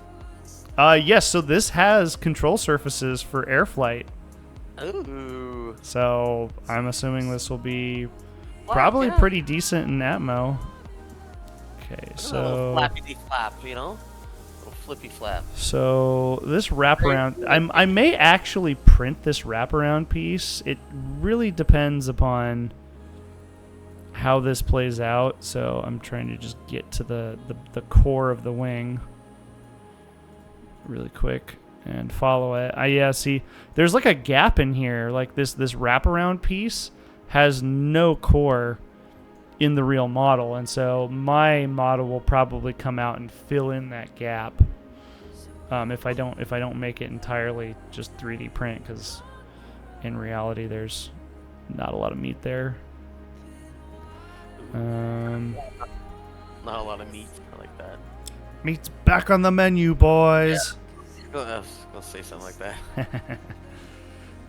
[SPEAKER 2] Yes, so this has control surfaces for air flight.
[SPEAKER 3] Ooh.
[SPEAKER 2] So I'm assuming this will be probably pretty decent in Atmo. Okay, so
[SPEAKER 3] flappy flap, little flippy flap.
[SPEAKER 2] So this wraparound, I may actually print this wraparound piece. It really depends upon how this plays out. So I'm trying to just get to the core of the wing really quick and follow it. See, there's like a gap in here. Like this wraparound piece has no core in the real model, and so my model will probably come out and fill in that gap if I don't make it entirely just 3D print, because in reality there's not a lot of meat there.
[SPEAKER 3] Not a lot of meat. I like that.
[SPEAKER 2] Meat's back on the menu, boys.
[SPEAKER 3] Yeah. Go say something like that.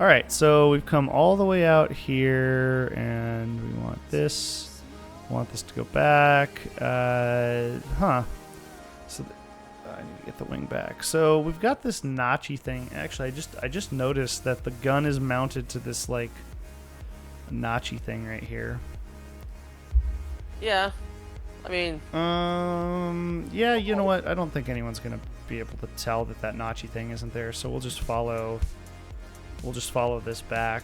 [SPEAKER 2] All right, so we've come all the way out here, and we want this. We want this to go back. So I need to get the wing back. So we've got this notchy thing. Actually, I just noticed that the gun is mounted to this like notchy thing right here.
[SPEAKER 3] Yeah, I mean.
[SPEAKER 2] Yeah, you know what? I don't think anyone's gonna be able to tell that notchy thing isn't there. So we'll just follow this back,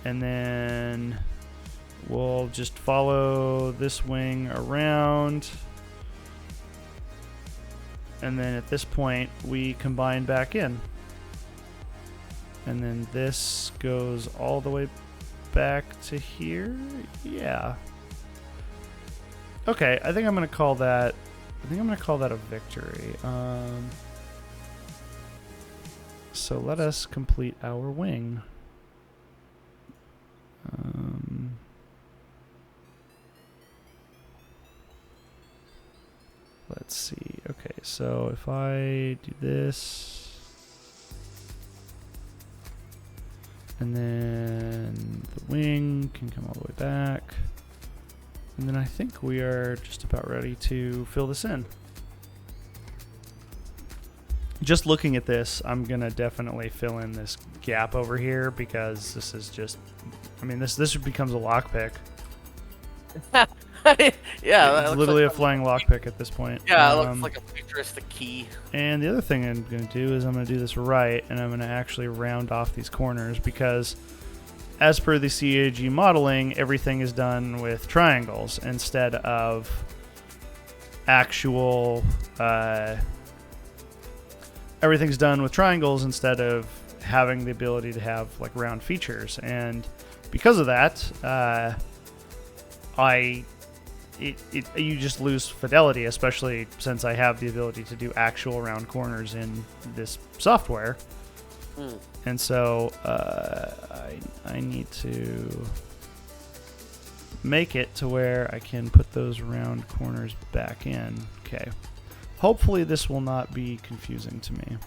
[SPEAKER 2] and then we'll just follow this wing around, and then at this point we combine back in, and then this goes all the way back to here. Yeah. Okay, I think I'm gonna call that a victory. So let us complete our wing. Let's see. Okay, so if I do this, and then the wing can come all the way back, and then I think we are just about ready to fill this in. Just looking at this, I'm going to definitely fill in this gap over here, because this is just, I mean, this becomes a lockpick.
[SPEAKER 3] Yeah,
[SPEAKER 2] it's literally like a flying lockpick at this point.
[SPEAKER 3] Yeah, it looks like a futuristic key.
[SPEAKER 2] And the other thing I'm going to do is I'm going to do this right, and I'm going to actually round off these corners, because as per the CAG modeling, everything is done with triangles instead of actual... everything's done with triangles instead of having the ability to have like round features, and because of that, you just lose fidelity, especially since I have the ability to do actual round corners in this software. And so I need to make it to where I can put those round corners back in. Okay. Hopefully this will not be confusing to me.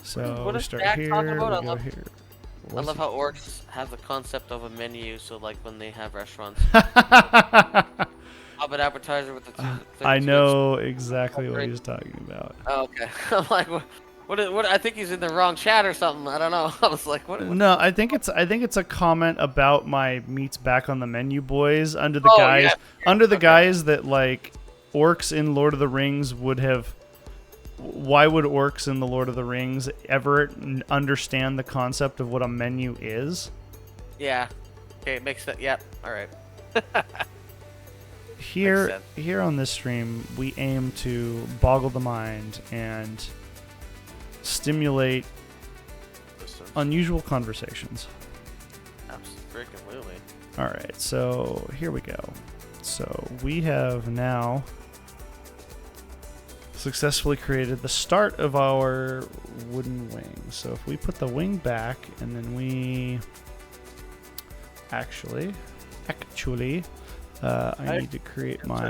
[SPEAKER 2] So
[SPEAKER 3] What
[SPEAKER 2] we
[SPEAKER 3] is
[SPEAKER 2] start
[SPEAKER 3] Jack
[SPEAKER 2] here,
[SPEAKER 3] talking
[SPEAKER 2] we
[SPEAKER 3] about?
[SPEAKER 2] go here.
[SPEAKER 3] I love how orcs have the concept of a menu, so like when they have restaurants. Up an appetizer with the
[SPEAKER 2] I know exactly what he's talking about.
[SPEAKER 3] Oh, okay. I'm like, what? I think he's in the wrong chat or something. I don't know. I was like, what?
[SPEAKER 2] No, I think it's a comment about my meats back on the menu, boys. Under the
[SPEAKER 3] Oh,
[SPEAKER 2] guys,
[SPEAKER 3] yeah.
[SPEAKER 2] under the
[SPEAKER 3] Okay.
[SPEAKER 2] guys that like orcs in Lord of the Rings would have. Why would orcs in the Lord of the Rings ever understand the concept of what a menu is?
[SPEAKER 3] Yeah. Okay, it makes sense. Yep. All right.
[SPEAKER 2] Here on this stream, we aim to boggle the mind and stimulate unusual conversations.
[SPEAKER 3] Absolutely.
[SPEAKER 2] All right, so here we go. So we have now successfully created the start of our wooden wing. So if we put the wing back and then we actually I need to create my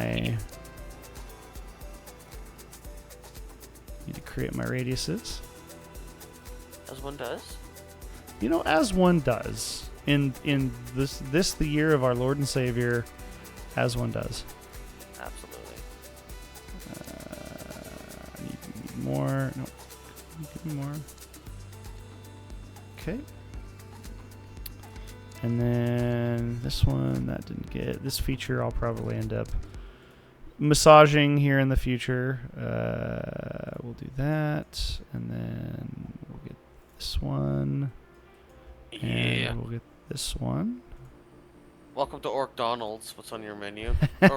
[SPEAKER 2] radiuses.
[SPEAKER 3] As one does.
[SPEAKER 2] You know, as one does in this the year of our Lord and Savior, as one does.
[SPEAKER 3] Absolutely.
[SPEAKER 2] I need more. No, give me more. Okay. And then this one, that didn't get. This feature I'll probably end up massaging here in the future. We'll do that. And then we'll get this one.
[SPEAKER 3] Yeah.
[SPEAKER 2] And we'll get this one.
[SPEAKER 3] Welcome to Orc Donald's. What's on your menu? 3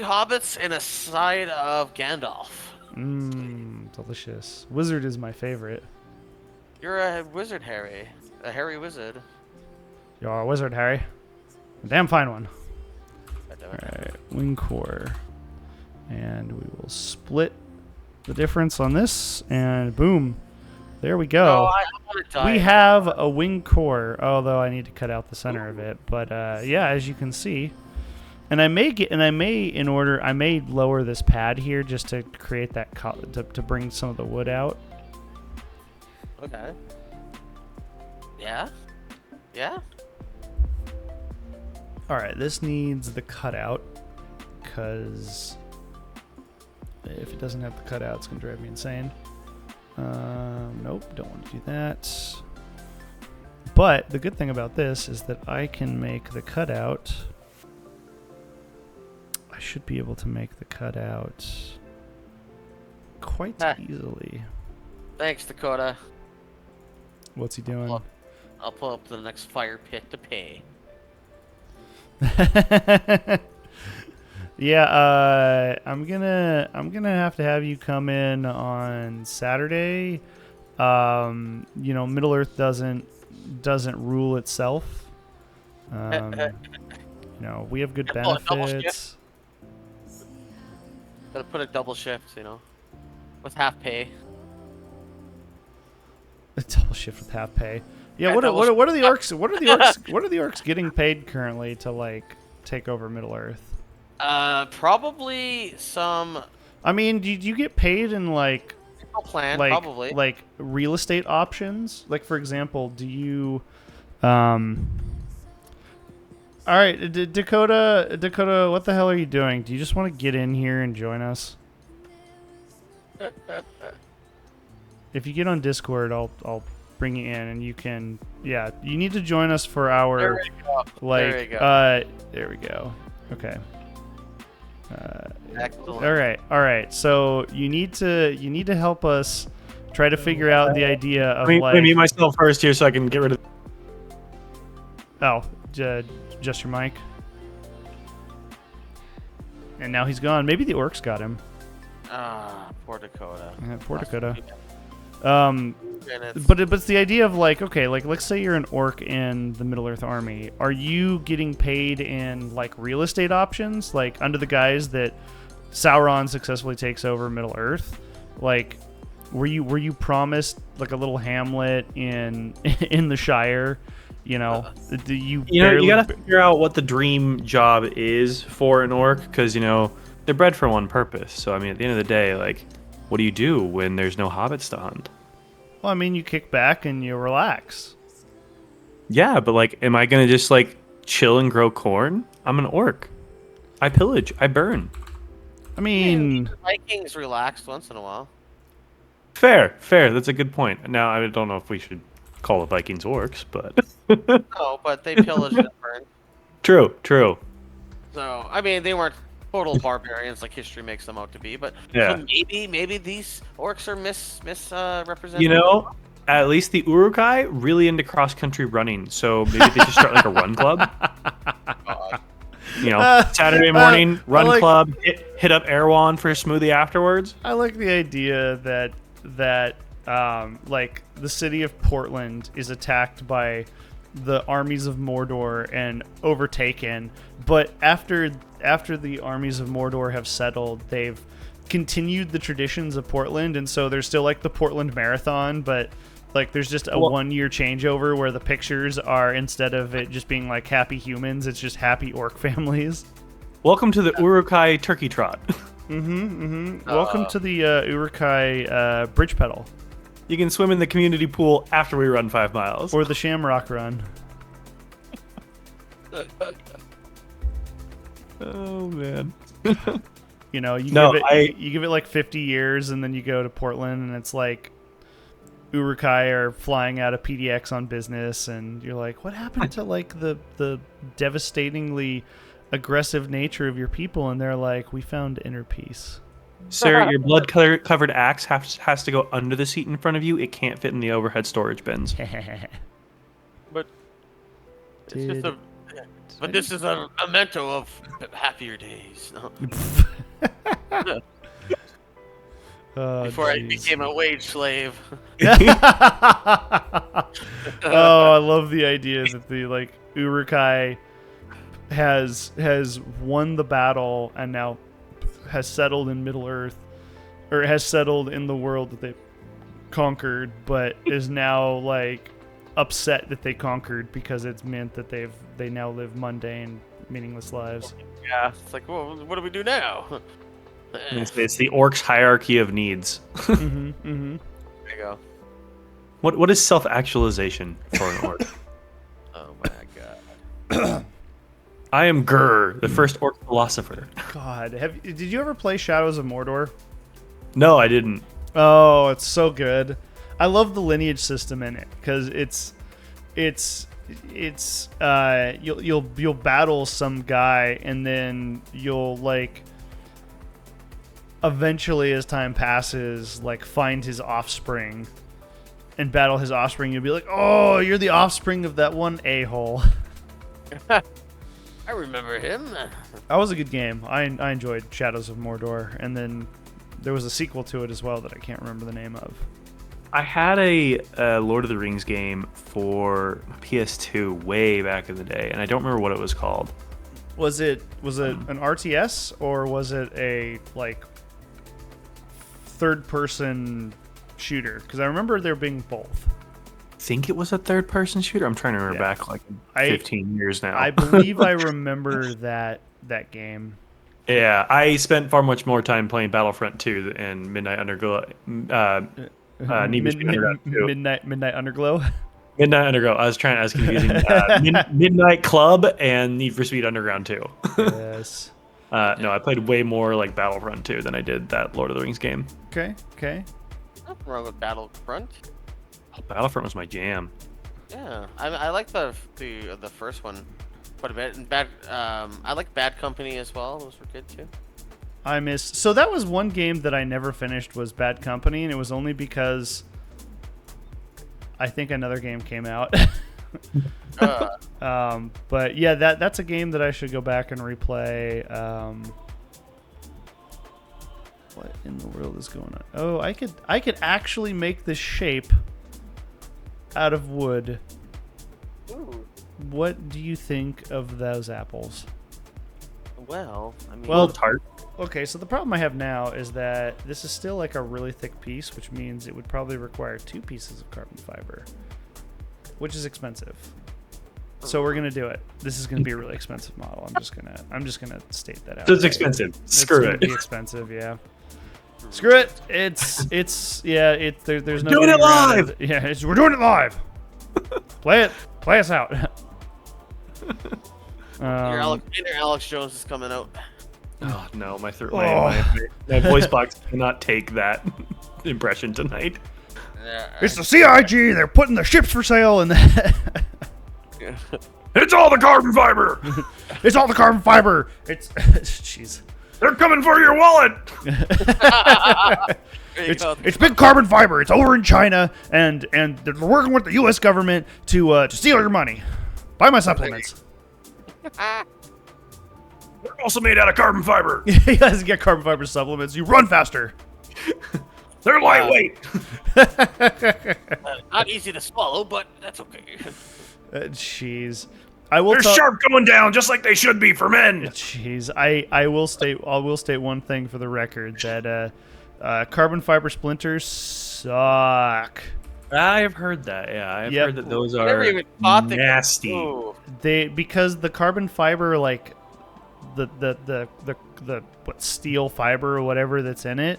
[SPEAKER 3] hobbits and a side of Gandalf.
[SPEAKER 2] Mmm, delicious. Wizard is my favorite.
[SPEAKER 3] You're a wizard, Harry. A hairy wizard.
[SPEAKER 2] You're a wizard, Harry. A damn fine one.
[SPEAKER 3] Goddammit.
[SPEAKER 2] Alright, wing core. And we will split the difference on this, and boom. There we go.
[SPEAKER 3] No, I want to die.
[SPEAKER 2] We have a wing core, although I need to cut out the center of it. But yeah, as you can see, and I may lower this pad here just to create that to bring some of the wood out.
[SPEAKER 3] Okay. Yeah? Yeah?
[SPEAKER 2] Alright, this needs the cutout, because if it doesn't have the cutout, it's going to drive me insane. Nope, don't want to do that. But the good thing about this is that I can make the cutout. I should be able to make the cutout quite easily.
[SPEAKER 3] Thanks, Dakota.
[SPEAKER 2] What's he doing?
[SPEAKER 3] I'll pull up the next fire pit to pay.
[SPEAKER 2] Yeah, I'm gonna have to have you come in on Saturday. You know, Middle Earth doesn't rule itself. You know, we have good benefits.
[SPEAKER 3] Gotta put a double shift, you know, with half pay.
[SPEAKER 2] A double shift with half pay. Yeah,
[SPEAKER 3] Yeah,
[SPEAKER 2] what are the orcs? What are the orcs getting paid currently to like take over Middle Earth?
[SPEAKER 3] Probably some.
[SPEAKER 2] I mean, do you get paid in like
[SPEAKER 3] Plan,
[SPEAKER 2] like
[SPEAKER 3] probably.
[SPEAKER 2] like real estate options? Like, for example, do you all right, Dakota, what the hell are you doing? Do you just want to get in here and join us? If you get on Discord, I'll bring you in, and you can. Yeah, you need to join us for our.
[SPEAKER 3] There we go.
[SPEAKER 2] Like,
[SPEAKER 3] there we go.
[SPEAKER 2] There we go. Okay.
[SPEAKER 3] Excellent.
[SPEAKER 2] All right. So you need to help us try to figure out the idea of
[SPEAKER 4] Let me mute myself first here so I can get rid of.
[SPEAKER 2] Oh, just your mic. And now he's gone. Maybe the orcs got him.
[SPEAKER 3] Poor Dakota.
[SPEAKER 2] Poor Dakota.
[SPEAKER 3] Minutes.
[SPEAKER 2] But it's the idea of like, okay, like let's say you're an orc in the Middle Earth Army. Are you getting paid in like real estate options, like under the guise that Sauron successfully takes over Middle Earth? Like, were you promised like a little hamlet in the Shire? You know, do you?
[SPEAKER 4] You gotta figure out what the dream job is for an orc, because you know they're bred for one purpose. So I mean, at the end of the day, like what do you do when there's no hobbits to hunt?
[SPEAKER 2] Well, I mean, you kick back and you relax.
[SPEAKER 4] Yeah, but like, am I gonna just like chill and grow corn? I'm an orc. I pillage. I burn.
[SPEAKER 2] I mean,
[SPEAKER 3] Vikings relaxed once in a while.
[SPEAKER 4] Fair. That's a good point. Now, I don't know if we should call the Vikings orcs, but
[SPEAKER 3] No, but they pillaged and burned.
[SPEAKER 4] true.
[SPEAKER 3] So, I mean, they weren't total barbarians like history makes them out to be, but
[SPEAKER 4] Yeah.
[SPEAKER 3] so maybe these orcs are misrepresented.
[SPEAKER 4] You know, at least the Uruk-hai really into cross-country running, so maybe they should start like a run club. You know, Saturday morning run club, hit up Erewhon for a smoothie afterwards.
[SPEAKER 2] I like the idea that like the city of Portland is attacked by the armies of Mordor and overtaken, but after the armies of Mordor have settled, they've continued the traditions of Portland, and so there's still like the Portland Marathon, but like there's just a 1 year changeover where the pictures are, instead of it just being like happy humans, it's just happy orc families.
[SPEAKER 4] Welcome to the Uruk-hai Turkey Trot.
[SPEAKER 2] Welcome to the Uruk-hai bridge pedal.
[SPEAKER 4] You can swim in the community pool after we run 5 miles.
[SPEAKER 2] Or the Shamrock Run.
[SPEAKER 4] Oh man.
[SPEAKER 2] You know, you
[SPEAKER 4] No,
[SPEAKER 2] give it like 50 years, and then you go to Portland, and it's like Uruk-hai are flying out of PDX on business, and you're like, what happened to like the devastatingly aggressive nature of your people? And they're like, we found inner peace.
[SPEAKER 4] Sir, your blood-covered axe has to go under the seat in front of you. It can't fit in the overhead storage bins.
[SPEAKER 3] But this is a memento of happier days. No? Before I became a wage slave.
[SPEAKER 2] I love the idea that the like Uruk-hai has won the battle and now has settled in Middle Earth, or has settled in the world that they conquered, but is now like upset that they conquered because it's meant that they now live mundane, meaningless lives.
[SPEAKER 3] Yeah, it's like, well, what do we do now?
[SPEAKER 4] It's the orcs' hierarchy of needs.
[SPEAKER 3] There you go.
[SPEAKER 4] What is self-actualization for an orc?
[SPEAKER 3] Oh my god.
[SPEAKER 4] I am Gur, the first orc philosopher.
[SPEAKER 2] God, did you ever play Shadows of Mordor?
[SPEAKER 4] No, I didn't.
[SPEAKER 2] Oh, it's so good. I love the lineage system in it because you'll battle some guy, and then you'll like eventually, as time passes, like find his offspring and battle his offspring. You'll be like, oh, you're the offspring of that one a-hole.
[SPEAKER 3] I remember him.
[SPEAKER 2] That was a good game. I enjoyed Shadows of Mordor, and then there was a sequel to it as well that I can't remember the name of.
[SPEAKER 4] I had a Lord of the Rings game for PS2 way back in the day, and I don't remember what it was called.
[SPEAKER 2] Was it an RTS, or was it a like third-person shooter? Because I remember there being both.
[SPEAKER 4] I think it was a third-person shooter. I'm trying to remember back like 15 years now.
[SPEAKER 2] I believe I remember that game.
[SPEAKER 4] Yeah, I spent far much more time playing Battlefront 2 and Midnight Underglow. Need for Speed Underground 2.
[SPEAKER 2] Midnight Underglow.
[SPEAKER 4] Midnight Underglow. I was confusing. Midnight Club and Need for Speed Underground 2.
[SPEAKER 2] Yes.
[SPEAKER 4] No, I played way more like Battlefront 2 than I did that Lord of the Rings game.
[SPEAKER 2] Okay.
[SPEAKER 3] Nothing wrong with Battlefront.
[SPEAKER 4] Oh, Battlefront was my jam.
[SPEAKER 3] Yeah, I like the first one quite a bit. And I like Bad Company as well. Those were good too.
[SPEAKER 2] So that was one game that I never finished, was Bad Company, and it was only because I think another game came out. But yeah, that's a game that I should go back and replay. What in the world is going on? Oh, I could actually make this shape out of wood.
[SPEAKER 3] Ooh.
[SPEAKER 2] What do you think of those apples?
[SPEAKER 3] Well, I mean,
[SPEAKER 4] Well, tart.
[SPEAKER 2] Okay, so the problem I have now is that this is still like a really thick piece, which means it would probably require 2 pieces of carbon fiber, which is expensive. So we're gonna do it. This is gonna be a really expensive model. I'm just gonna state that out.
[SPEAKER 4] So it's expensive. Screw
[SPEAKER 2] It's gonna
[SPEAKER 4] it.
[SPEAKER 2] be expensive, yeah. Screw it. It's yeah. There's no
[SPEAKER 4] Doing
[SPEAKER 2] getting
[SPEAKER 4] it
[SPEAKER 2] around
[SPEAKER 4] live!
[SPEAKER 2] Yeah, we're doing it live. Play it. Play us out.
[SPEAKER 3] Inner Alex Jones is coming out.
[SPEAKER 4] Oh no, my voice box cannot take that impression tonight.
[SPEAKER 2] It's the CIG. They're putting the ships for sale, and
[SPEAKER 4] It's all the carbon fiber.
[SPEAKER 2] it's all the carbon fiber. It's jeez.
[SPEAKER 4] They're coming for your wallet.
[SPEAKER 2] It's big carbon fiber. It's over in China, and they're working with the U.S. government to steal your money. Buy my supplements.
[SPEAKER 4] They're also made out of carbon fiber.
[SPEAKER 2] He doesn't get carbon fiber supplements. You run faster.
[SPEAKER 4] They're lightweight.
[SPEAKER 3] Not easy to swallow, but that's okay.
[SPEAKER 2] Jeez. I will
[SPEAKER 4] They're sharp going down, just like they should be for men.
[SPEAKER 2] Jeez. I will state one thing for the record, that carbon fiber splinters suck.
[SPEAKER 4] I've heard that. Yeah, I've heard that those
[SPEAKER 3] I never
[SPEAKER 4] are
[SPEAKER 3] even thought that-
[SPEAKER 4] nasty.
[SPEAKER 3] Ooh.
[SPEAKER 2] Because the carbon fiber, like the what, steel fiber or whatever that's in it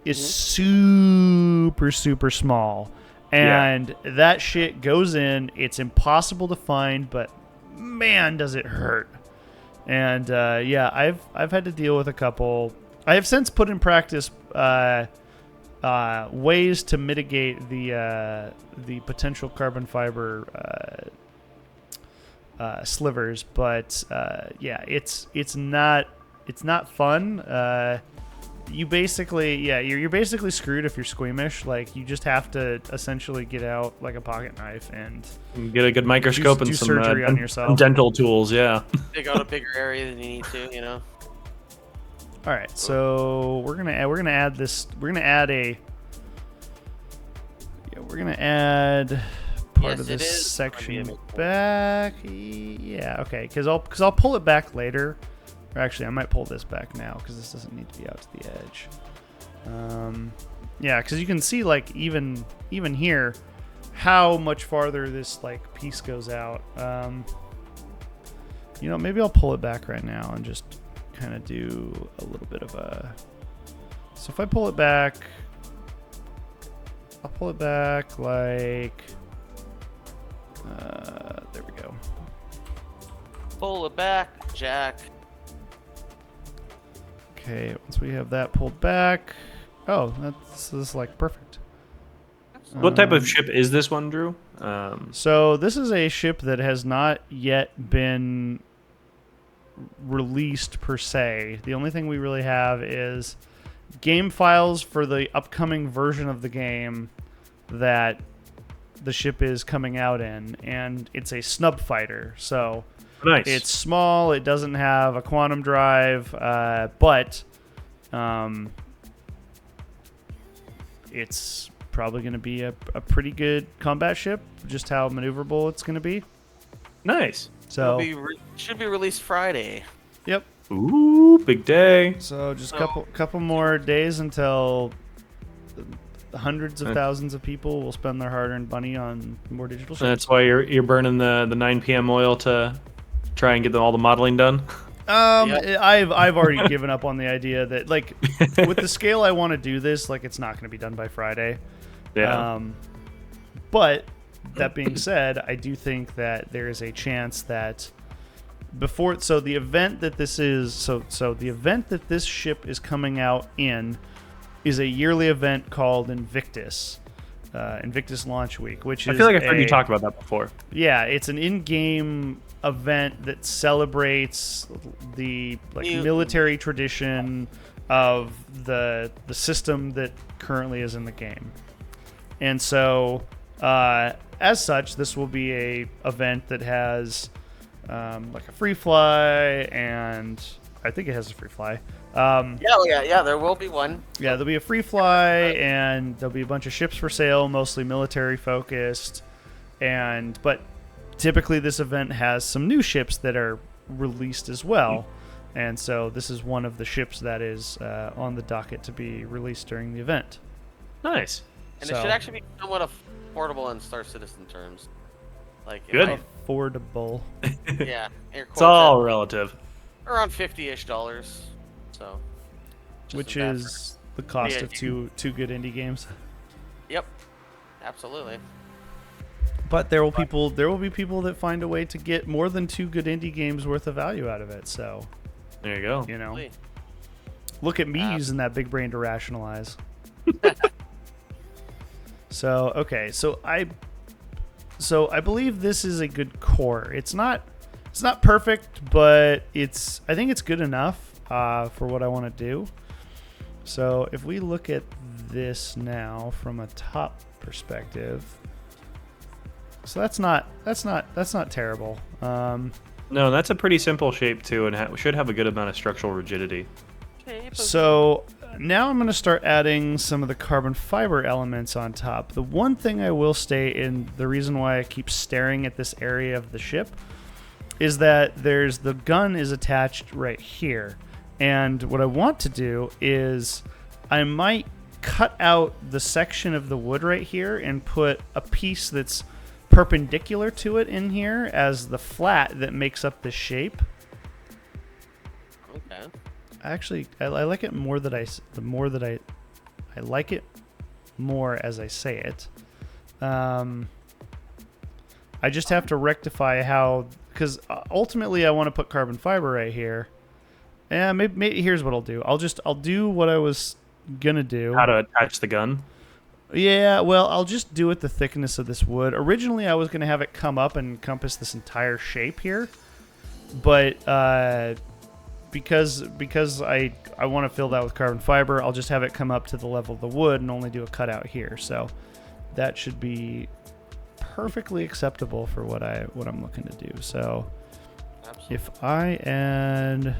[SPEAKER 2] is super small, and that shit goes in. It's impossible to find, but man, does it hurt. And I've had to deal with a couple. I have since put in practice ways to mitigate the potential carbon fiber slivers, but it's not fun. You basically you're basically screwed if you're squeamish. Like, you just have to essentially get out like a pocket knife and
[SPEAKER 4] Get a good microscope
[SPEAKER 2] do
[SPEAKER 4] and some
[SPEAKER 2] surgery on yourself.
[SPEAKER 4] some dental tools. Yeah.
[SPEAKER 3] Dig out a bigger area than you need to, you know.
[SPEAKER 2] All right, so we're gonna add this. We're gonna add part
[SPEAKER 3] Yes,
[SPEAKER 2] of
[SPEAKER 3] it
[SPEAKER 2] this
[SPEAKER 3] is gonna be a
[SPEAKER 2] section
[SPEAKER 3] big
[SPEAKER 2] back. Yeah, okay, because I'll pull it back later. Or actually, I might pull this back now because this doesn't need to be out to the edge. Yeah, because you can see, like, even here how much farther this like piece goes out. Maybe I'll pull it back right now and just kind of do a little bit of a. So if I pull it back, I'll pull it back like. There we go.
[SPEAKER 3] Pull it back, Jack.
[SPEAKER 2] Okay, once we have that pulled back. Oh, this is like perfect.
[SPEAKER 4] What type of ship is this one, Drew?
[SPEAKER 2] So this is a ship that has not yet been released per se. The only thing we really have is game files for the upcoming version of the game that the ship is coming out in, and it's a snub fighter. So
[SPEAKER 4] Nice.
[SPEAKER 2] it's small. It doesn't have a quantum drive, but it's probably going to be a pretty good combat ship. Just how maneuverable it's going to be.
[SPEAKER 4] Nice.
[SPEAKER 2] So
[SPEAKER 3] Should be released Friday.
[SPEAKER 2] yep.
[SPEAKER 4] Ooh, big day.
[SPEAKER 2] So just couple more days until hundreds of thousands of people will spend their hard-earned money on more digital ships.
[SPEAKER 4] That's why you're burning the 9 p.m. oil to try and get all the modeling done.
[SPEAKER 2] I've already given up on the idea that, like, with the scale I want to do this, like, it's not going to be done by Friday.
[SPEAKER 4] Yeah.
[SPEAKER 2] But that being said, I do think that there is a chance that the event that this is the event that this ship is coming out in is a yearly event called Invictus. Invictus Launch Week, which is
[SPEAKER 4] I feel like I've heard you talk about that before.
[SPEAKER 2] Yeah, it's an in-game event that celebrates the military tradition of the system that currently is in the game. And so, as such, this will be a event that has like a free fly, and I think it has a free fly.
[SPEAKER 3] Yeah, there will be one.
[SPEAKER 2] Yeah, there'll be a free fly, and there'll be a bunch of ships for sale, mostly military focused. But typically this event has some new ships that are released as well. And so this is one of the ships that is on the docket to be released during the event.
[SPEAKER 4] Nice.
[SPEAKER 3] And it should actually be somewhat affordable in Star Citizen terms. Like,
[SPEAKER 4] Good.
[SPEAKER 2] Affordable.
[SPEAKER 3] Yeah, air quotes
[SPEAKER 4] It's all
[SPEAKER 3] at
[SPEAKER 4] relative.
[SPEAKER 3] around $50-ish. So,
[SPEAKER 2] Which
[SPEAKER 3] just in
[SPEAKER 2] is the cost
[SPEAKER 3] Yeah.
[SPEAKER 2] of two good indie games.
[SPEAKER 3] Yep. Absolutely.
[SPEAKER 2] But there will be people that find a way to get more than 2 good indie games worth of value out of it. So,
[SPEAKER 4] There you go.
[SPEAKER 2] you know,
[SPEAKER 3] Absolutely.
[SPEAKER 2] look at me using that big brain to rationalize. So, okay, so I believe this is a good core. It's not perfect, but I think it's good enough for what I want to do. So if we look at this now from a top perspective, so that's not terrible.
[SPEAKER 4] No, that's a pretty simple shape too, and should have a good amount of structural rigidity.
[SPEAKER 2] So now I'm going to start adding some of the carbon fiber elements on top. The one thing I will state, and the reason why I keep staring at this area of the ship, is that the gun is attached right here. And what I want to do is I might cut out the section of the wood right here and put a piece that's perpendicular to it in here as the flat that makes up the shape.
[SPEAKER 3] Okay.
[SPEAKER 2] Actually, I like it more that I like it more as I say it. I just have to rectify how, because ultimately I want to put carbon fiber right here. Yeah, maybe here's what I'll do. I'll do what I was gonna do.
[SPEAKER 4] How to attach the gun?
[SPEAKER 2] Yeah, well, I'll just do it the thickness of this wood. Originally, I was gonna have it come up and encompass this entire shape here, but because I want to fill that with carbon fiber, I'll just have it come up to the level of the wood and only do a cutout here. So that should be perfectly acceptable for what I'm looking to do. So
[SPEAKER 3] Absolutely.
[SPEAKER 2] if I add,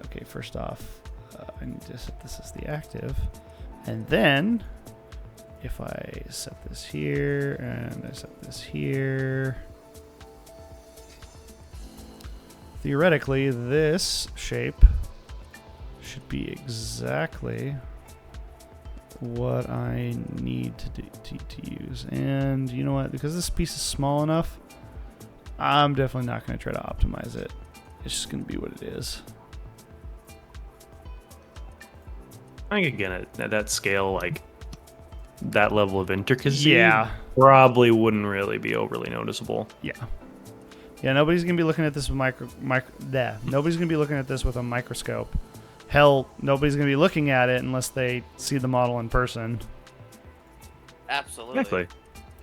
[SPEAKER 2] okay, first off, I need to set this as the active, and then if I set this here and I set this here, theoretically this shape should be exactly what I need to use. And you know what, because this piece is small enough, I'm definitely not going to try to optimize it. It's just going to be what it is.
[SPEAKER 4] I think again at that scale, like that level of intricacy,
[SPEAKER 2] Yeah.
[SPEAKER 4] probably wouldn't really be overly noticeable.
[SPEAKER 2] Yeah. Yeah, nobody's going to be looking at this with nobody's going to be looking at this with a microscope. Hell, nobody's going to be looking at it unless they see the model in person,
[SPEAKER 3] Absolutely.
[SPEAKER 4] Exactly.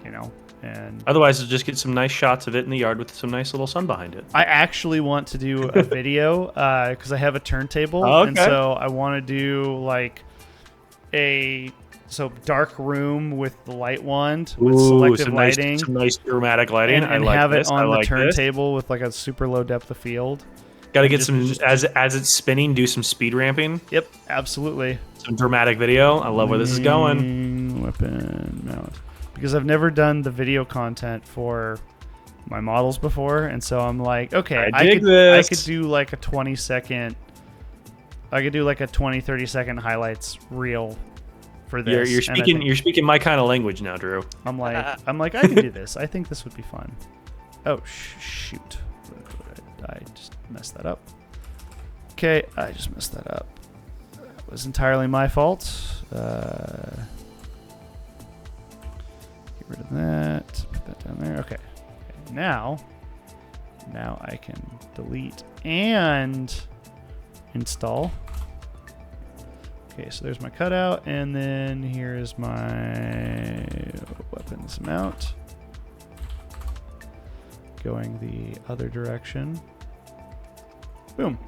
[SPEAKER 2] you know. And
[SPEAKER 4] Otherwise, just get some nice shots of it in the yard with some nice little sun behind it.
[SPEAKER 2] I actually want to do a video because I have a turntable,
[SPEAKER 4] Oh,
[SPEAKER 2] and
[SPEAKER 4] okay.
[SPEAKER 2] so I want to do like dark room with the light wand with selective
[SPEAKER 4] some
[SPEAKER 2] lighting,
[SPEAKER 4] nice, some nice dramatic lighting.
[SPEAKER 2] and
[SPEAKER 4] I like
[SPEAKER 2] have
[SPEAKER 4] this.
[SPEAKER 2] it
[SPEAKER 4] I
[SPEAKER 2] on the
[SPEAKER 4] like this.
[SPEAKER 2] turntable with like a super low depth of field.
[SPEAKER 4] Got to get
[SPEAKER 2] just-
[SPEAKER 4] some as it's spinning. Do some speed ramping.
[SPEAKER 2] Yep, absolutely.
[SPEAKER 4] Some dramatic video. I love where this is going.
[SPEAKER 2] Weapon mount. Because I've never done the video content for my models before, and so I'm like, okay,
[SPEAKER 4] I dig this.
[SPEAKER 2] I could do like a 20 second, 30 second highlights reel for this.
[SPEAKER 4] You're
[SPEAKER 2] and I
[SPEAKER 4] speaking
[SPEAKER 2] think-
[SPEAKER 4] you're speaking my kind of language now, Drew.
[SPEAKER 2] I'm like, I can do this. I think this would be fun. Oh shoot! I just messed that up. Okay, I just messed that up. It was entirely my fault. Get rid of that. Put that down there. Okay. Now I can delete and install. Okay, so there's my cutout, and then here's my weapons mount. Going the other direction. Boom.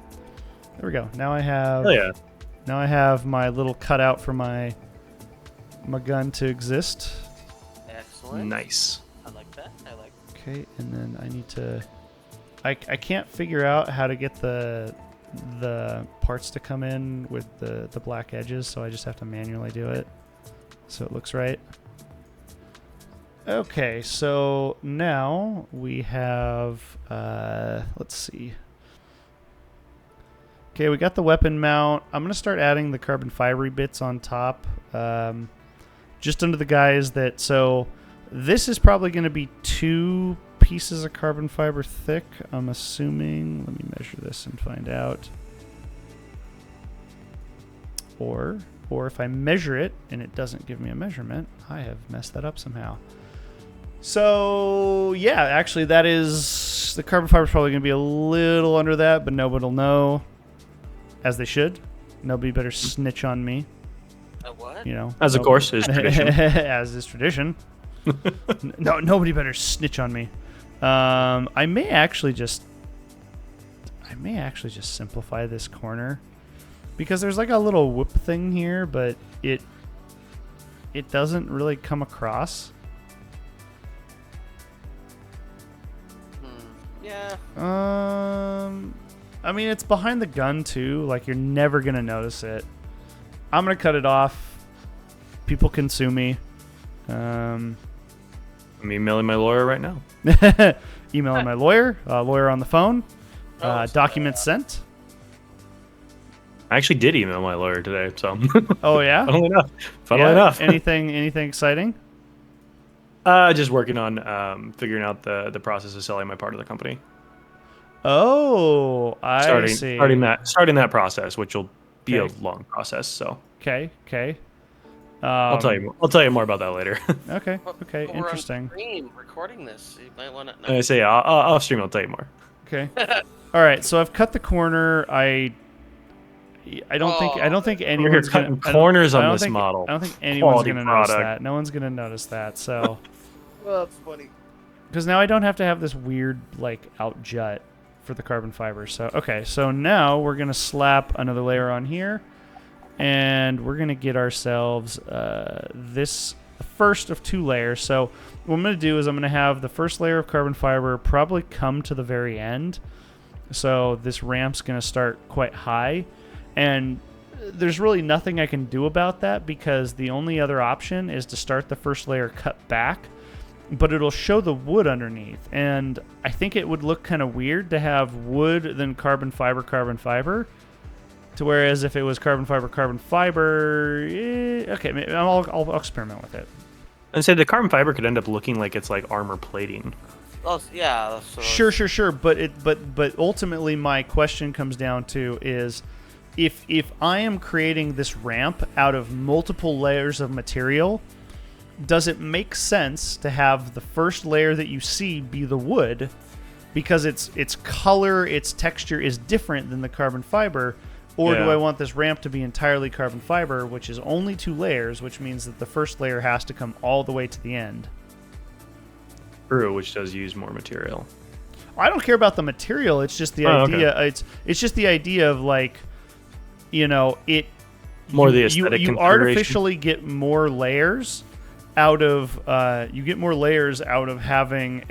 [SPEAKER 2] There we go. Now I have.
[SPEAKER 4] Oh yeah.
[SPEAKER 2] Now I have my little cutout for my gun to exist.
[SPEAKER 3] Excellent.
[SPEAKER 4] Nice.
[SPEAKER 3] I like that. I like.
[SPEAKER 2] Okay, and then I need to. I can't figure out how to get the parts to come in with the black edges, so I just have to manually do it so it looks right. Okay, so now we have let's see. Okay, we got the weapon mount. I'm gonna start adding the carbon fibery bits on top, just under the guys that. So this is probably gonna be 2 pieces of carbon fiber thick, I'm assuming. Let me measure this and find out. or if I measure it and it doesn't give me a measurement, I have messed that up somehow. So yeah, actually that is, the carbon fiber is probably going to be a little under that, but nobody will know, as they should. Nobody better snitch on me.
[SPEAKER 3] What?
[SPEAKER 2] You know,
[SPEAKER 4] As of course is tradition.
[SPEAKER 2] as is tradition. No, nobody better snitch on me. I may actually just simplify this corner, because there's like a little whoop thing here, but it doesn't really come across.
[SPEAKER 3] Yeah.
[SPEAKER 2] I mean, it's behind the gun too. Like, you're never gonna notice it. I'm gonna cut it off. People can sue me.
[SPEAKER 4] I'm emailing my lawyer right now.
[SPEAKER 2] Emailing my lawyer. Lawyer on the phone. Documents sent.
[SPEAKER 4] I actually did email my lawyer today, so.
[SPEAKER 2] Oh yeah.
[SPEAKER 4] Funnily enough.
[SPEAKER 2] Anything exciting?
[SPEAKER 4] Just working on figuring out the process of selling my part of the company.
[SPEAKER 2] Oh, I see.
[SPEAKER 4] Starting that process, which will be
[SPEAKER 2] Okay.
[SPEAKER 4] a long process. So
[SPEAKER 2] Okay.
[SPEAKER 4] I'll tell you more about that later.
[SPEAKER 2] Okay.
[SPEAKER 3] We're
[SPEAKER 2] Interesting.
[SPEAKER 3] on stream recording this. You might want to.
[SPEAKER 4] And I say I'll stream. I'll tell you more.
[SPEAKER 2] Okay. All right. So I've cut the corner. I don't think
[SPEAKER 4] We're here
[SPEAKER 2] anyone's
[SPEAKER 4] cutting
[SPEAKER 2] gonna,
[SPEAKER 4] corners
[SPEAKER 2] I
[SPEAKER 4] on
[SPEAKER 2] don't
[SPEAKER 4] this
[SPEAKER 2] think,
[SPEAKER 4] model.
[SPEAKER 2] I don't think anyone's
[SPEAKER 4] Quality
[SPEAKER 2] gonna notice
[SPEAKER 4] product.
[SPEAKER 2] that. No one's gonna notice that. So,
[SPEAKER 3] Well, that's funny.
[SPEAKER 2] because now I don't have to have this weird like out jut for the carbon fiber. So okay. So now we're gonna slap another layer on here, and we're gonna get ourselves the first of 2 layers. So what I'm gonna do is I'm gonna have the first layer of carbon fiber probably come to the very end. So this ramp's gonna start quite high, and there's really nothing I can do about that, because the only other option is to start the first layer cut back, but it'll show the wood underneath, and I think it would look kind of weird to have wood then carbon fiber, to whereas if it was carbon fiber, okay, I'll experiment with it.
[SPEAKER 4] And say the carbon fiber could end up looking like it's like armor plating.
[SPEAKER 3] Oh, yeah.
[SPEAKER 2] Sure, but ultimately my question comes down to is, if I am creating this ramp out of multiple layers of material, does it make sense to have the first layer that you see be the wood, because its color, its texture is different than the carbon fiber, or do I want this ramp to be entirely carbon fiber, which is only 2 layers, which means that the first layer has to come all the way to the end?
[SPEAKER 4] True, which does use more material.
[SPEAKER 2] I don't care about the material. It's just the idea. Okay. It's just the idea of, like, you know, the aesthetic. You artificially get more layers out of having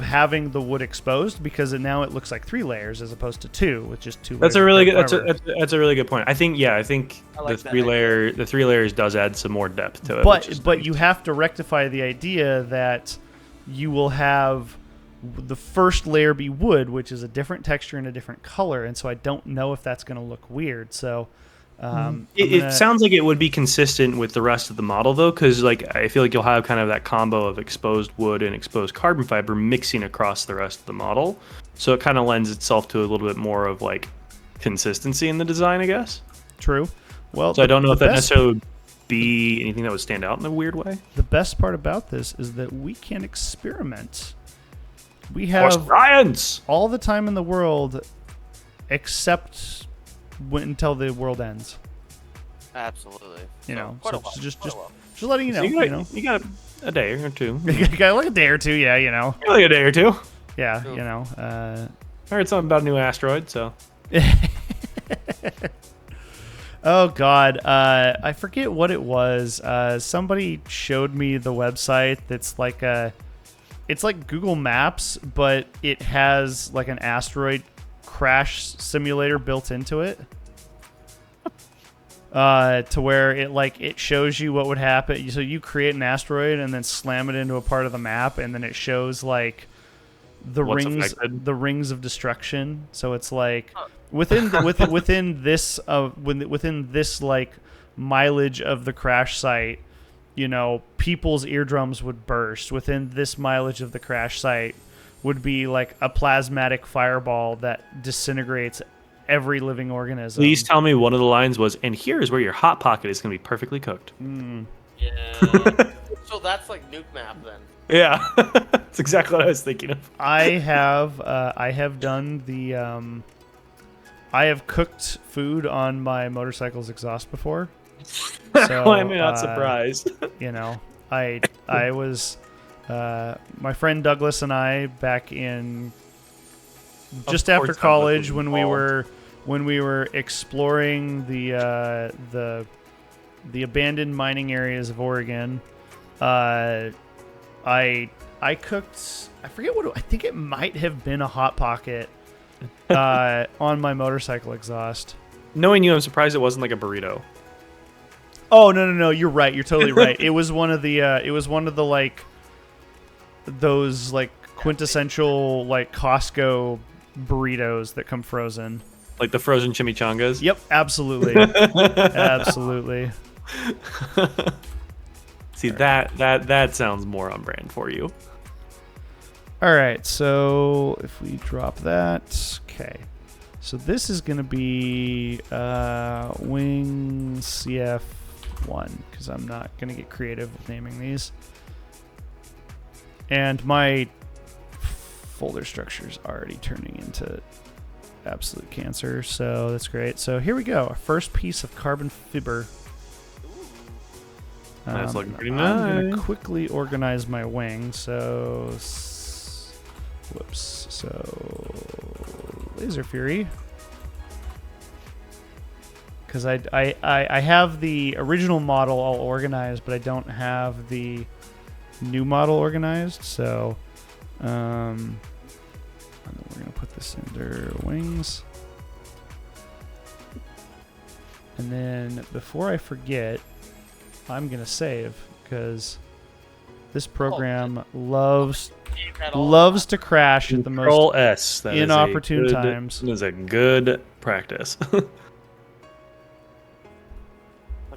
[SPEAKER 2] having the wood exposed, because now it looks like 3 layers as opposed to 2, with just 2 layers.
[SPEAKER 4] That's a really good. That's a really good point. I think
[SPEAKER 3] like
[SPEAKER 4] the 3 layers does add some more depth to it.
[SPEAKER 2] But you have to rectify the idea that you will have the first layer be wood, which is a different texture and a different color, and so I don't know if that's going to look weird. So
[SPEAKER 4] it sounds like it would be consistent with the rest of the model, though, because like I feel like you'll have kind of that combo of exposed wood and exposed carbon fiber mixing across the rest of the model, so it kind of lends itself to a little bit more of like consistency in the design, I guess.
[SPEAKER 2] True. Well,
[SPEAKER 4] so I don't know if that necessarily would be anything that would stand out in a weird way.
[SPEAKER 2] The best part about this is that we can experiment. We have
[SPEAKER 4] science
[SPEAKER 2] all the time in the world, except until the world ends.
[SPEAKER 3] Absolutely.
[SPEAKER 2] You know,
[SPEAKER 3] quite
[SPEAKER 2] so
[SPEAKER 3] a while,
[SPEAKER 2] just
[SPEAKER 3] quite a while.
[SPEAKER 2] letting you know.
[SPEAKER 4] You got a day or two.
[SPEAKER 2] You got like a day or two, yeah. You know.
[SPEAKER 4] Like a day or two.
[SPEAKER 2] Yeah,
[SPEAKER 3] True.
[SPEAKER 2] you know.
[SPEAKER 4] I heard something about a new asteroid, so.
[SPEAKER 2] Oh God, I forget what it was. Somebody showed me the website that's like it's like Google Maps, but it has like an asteroid crash simulator built into it. To where it shows you what would happen. So you create an asteroid and then slam it into a part of the map, and then it shows like the rings of destruction. So it's like within this like mileage of the crash site, you know, people's eardrums would burst. Within this mileage of the crash site would be like a plasmatic fireball that disintegrates every living organism.
[SPEAKER 4] Please tell me one of the lines was, and here is where your hot pocket is going to be perfectly cooked.
[SPEAKER 3] Yeah. So that's like nuke map then.
[SPEAKER 4] Yeah, that's exactly what I was thinking of.
[SPEAKER 2] I have done the I have cooked food on my motorcycle's exhaust before. So
[SPEAKER 4] Why am I not surprised?
[SPEAKER 2] You know, I was my friend Douglas and I back in just
[SPEAKER 4] Of
[SPEAKER 2] after
[SPEAKER 4] course Douglas
[SPEAKER 2] college
[SPEAKER 4] was
[SPEAKER 2] when we were exploring the abandoned mining areas of Oregon. I cooked, I forget what, I think it might have been a Hot Pocket on my motorcycle exhaust.
[SPEAKER 4] Knowing you, I'm surprised it wasn't like a burrito.
[SPEAKER 2] Oh, no, you're right. You're totally right. It was one of the like those like quintessential like Costco burritos that come frozen.
[SPEAKER 4] Like the frozen chimichangas?
[SPEAKER 2] Yep, absolutely. Absolutely.
[SPEAKER 4] See, that sounds more on brand for you.
[SPEAKER 2] All right, so if we drop that, okay. So this is going to be Wing CF1 because I'm not going to get creative with naming these. And my folder structure is already turning into absolute cancer, so that's great. So here we go. Our first piece of carbon fiber.
[SPEAKER 4] That's looking pretty
[SPEAKER 2] I'm going
[SPEAKER 4] nice.
[SPEAKER 2] to quickly organize my wing. So, whoops. So, Laser Fury. Because I have the original model all organized, but I don't have the new model organized. So, and then we're going to put this under wings. And then before I forget, I'm going to save because this program loves to crash at the most
[SPEAKER 4] Control S. That is
[SPEAKER 2] inopportune times.
[SPEAKER 4] That is a good practice.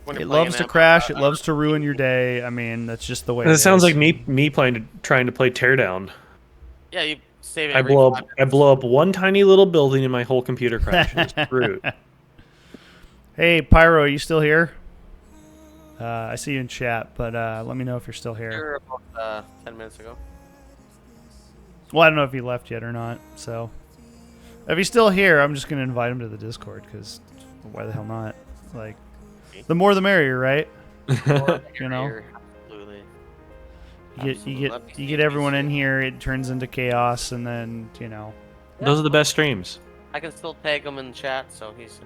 [SPEAKER 2] It loves to crash. It loves to ruin your day. I mean, that's just the way it
[SPEAKER 4] It sounds
[SPEAKER 2] is.
[SPEAKER 4] like me trying to play Teardown.
[SPEAKER 3] Yeah, you save it.
[SPEAKER 4] I blow up one tiny little building and my whole computer crashes. Screwed.
[SPEAKER 2] Hey, Pyro, are you still here? I see you in chat, but let me know if you're still here.
[SPEAKER 3] You're about 10 minutes ago.
[SPEAKER 2] Well, I don't know if he left yet or not. So, if he's still here, I'm just going to invite him to the Discord because why the hell not? Like, the more the merrier, right? You know?
[SPEAKER 3] Absolutely.
[SPEAKER 2] You get everyone in here. It turns into chaos, and then
[SPEAKER 4] Those are the best streams.
[SPEAKER 3] I can still tag him in chat, so he's.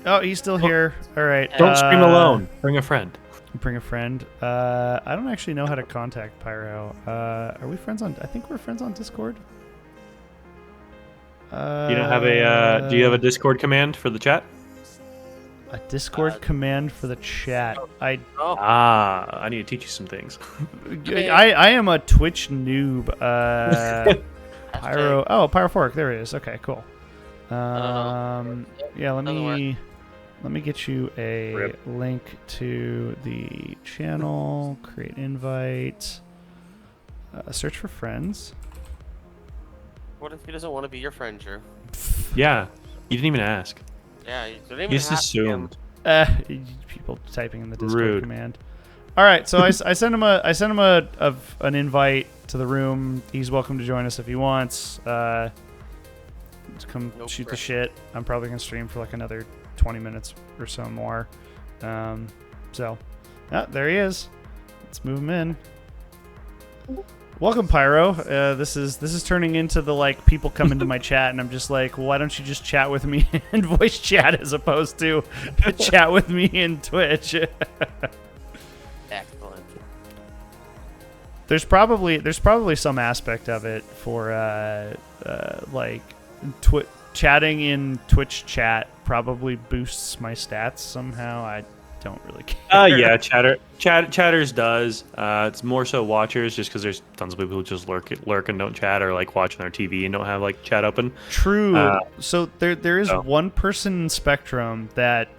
[SPEAKER 2] Oh, he's still here. All right.
[SPEAKER 4] Don't stream alone. Bring a friend.
[SPEAKER 2] Bring a friend. I don't actually know how to contact Pyro. Are we friends on? I think we're friends on Discord.
[SPEAKER 4] You don't have a? Do you have a Discord command for the chat?
[SPEAKER 2] A Discord command for the chat. I
[SPEAKER 4] need to teach you some things.
[SPEAKER 2] I am a Twitch noob. Pyro. Oh, Pyro Fork. There it is. Okay, cool. Yeah, let me get you a link to the channel. Create invite. Search for friends.
[SPEAKER 3] What if he doesn't want to be your friend, Drew?
[SPEAKER 4] Yeah, you didn't even ask.
[SPEAKER 3] Yeah, you didn't even
[SPEAKER 4] You just
[SPEAKER 3] have to.
[SPEAKER 4] assumed.
[SPEAKER 2] People typing in the Discord
[SPEAKER 4] Rude.
[SPEAKER 2] command. All right, so I sent him an invite to the room. He's welcome to join us if he wants. To come shoot the shit. I'm probably gonna stream for like another 20 minutes or so more. So, there he is. Let's move him in. Welcome, Pyro. This is turning into the like people come into my chat and I'm just like, why don't you just chat with me in voice chat as opposed to chat with me in Twitch?
[SPEAKER 3] Excellent.
[SPEAKER 2] There's probably some aspect of it for like chatting in Twitch chat probably boosts my stats somehow. I don't really care.
[SPEAKER 4] Yeah, chatters does. It's more so watchers, just because there's tons of people who just lurk and don't chat, or like watching their TV and don't have like chat open.
[SPEAKER 2] True. So there is one person in Spectrum that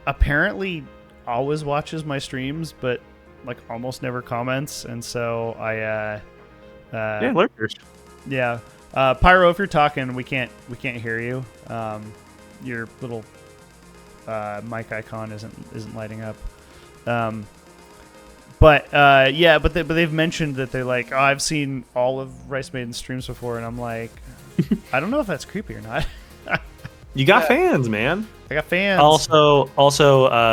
[SPEAKER 2] apparently always watches my streams, but like almost never comments, and so I
[SPEAKER 4] lurkers.
[SPEAKER 2] Yeah. Pyro, if you're talking, we can't hear you. your little mic icon isn't lighting up. But they've mentioned that they're like, oh, I've seen all of RiceMaiden streams before, and I'm like, I don't know if that's creepy or not.
[SPEAKER 4] You got fans, man.
[SPEAKER 2] I got fans.
[SPEAKER 4] Also,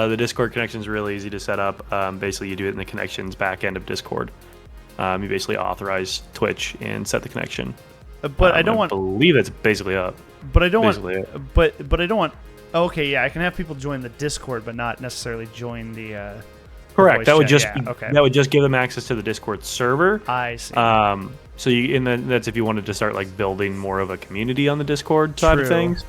[SPEAKER 4] the Discord connection is really easy to set up. Basically, you do it in the connections back end of Discord. You basically authorize Twitch and set the connection.
[SPEAKER 2] But I don't want.
[SPEAKER 4] I believe it's basically up.
[SPEAKER 2] But I don't want. But I don't want. Okay, yeah, I can have people join the Discord, but not necessarily join the.
[SPEAKER 4] Correct. That would just
[SPEAKER 2] okay.
[SPEAKER 4] That would just give them access to the Discord server.
[SPEAKER 2] I see.
[SPEAKER 4] So that's if you wanted to start like building more of a community on the Discord side of things.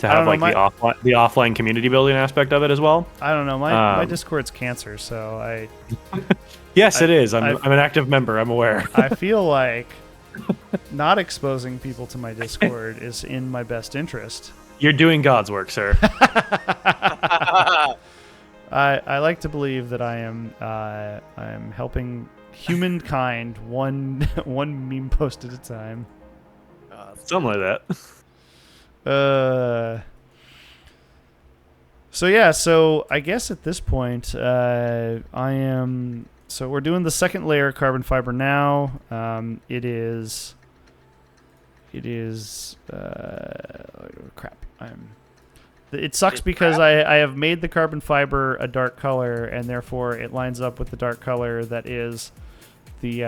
[SPEAKER 4] To have like the offline community building aspect of it as well.
[SPEAKER 2] I don't know. My Discord's cancer, so I.
[SPEAKER 4] Yes, it is. I'm an active member. I'm aware.
[SPEAKER 2] I feel like not exposing people to my Discord is in my best interest.
[SPEAKER 4] You're doing God's work, sir.
[SPEAKER 2] I like to believe that I am helping humankind one meme post at a time.
[SPEAKER 4] Something like that.
[SPEAKER 2] So I guess at this point, I am. So we're doing the second layer of carbon fiber now. Crap. It sucks because I have made the carbon fiber a dark color, and therefore it lines up with the dark color that is the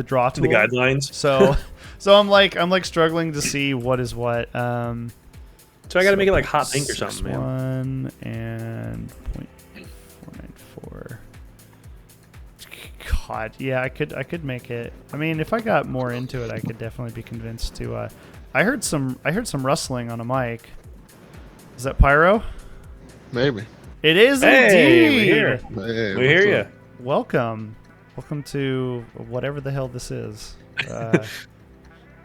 [SPEAKER 2] draw tool.
[SPEAKER 4] The guidelines.
[SPEAKER 2] So I'm like struggling to see what is what.
[SPEAKER 4] So I got to make it like hot pink or something, man.
[SPEAKER 2] 1 and 0.494. God, yeah, I could make it. I mean, if I got more into it, I could definitely be convinced to. I heard some rustling on a mic. Is that Pyro?
[SPEAKER 5] Maybe.
[SPEAKER 2] It is
[SPEAKER 4] Hey,
[SPEAKER 2] indeed.
[SPEAKER 4] we hear.
[SPEAKER 5] Hey,
[SPEAKER 4] We hear you.
[SPEAKER 2] Welcome to whatever the hell this is.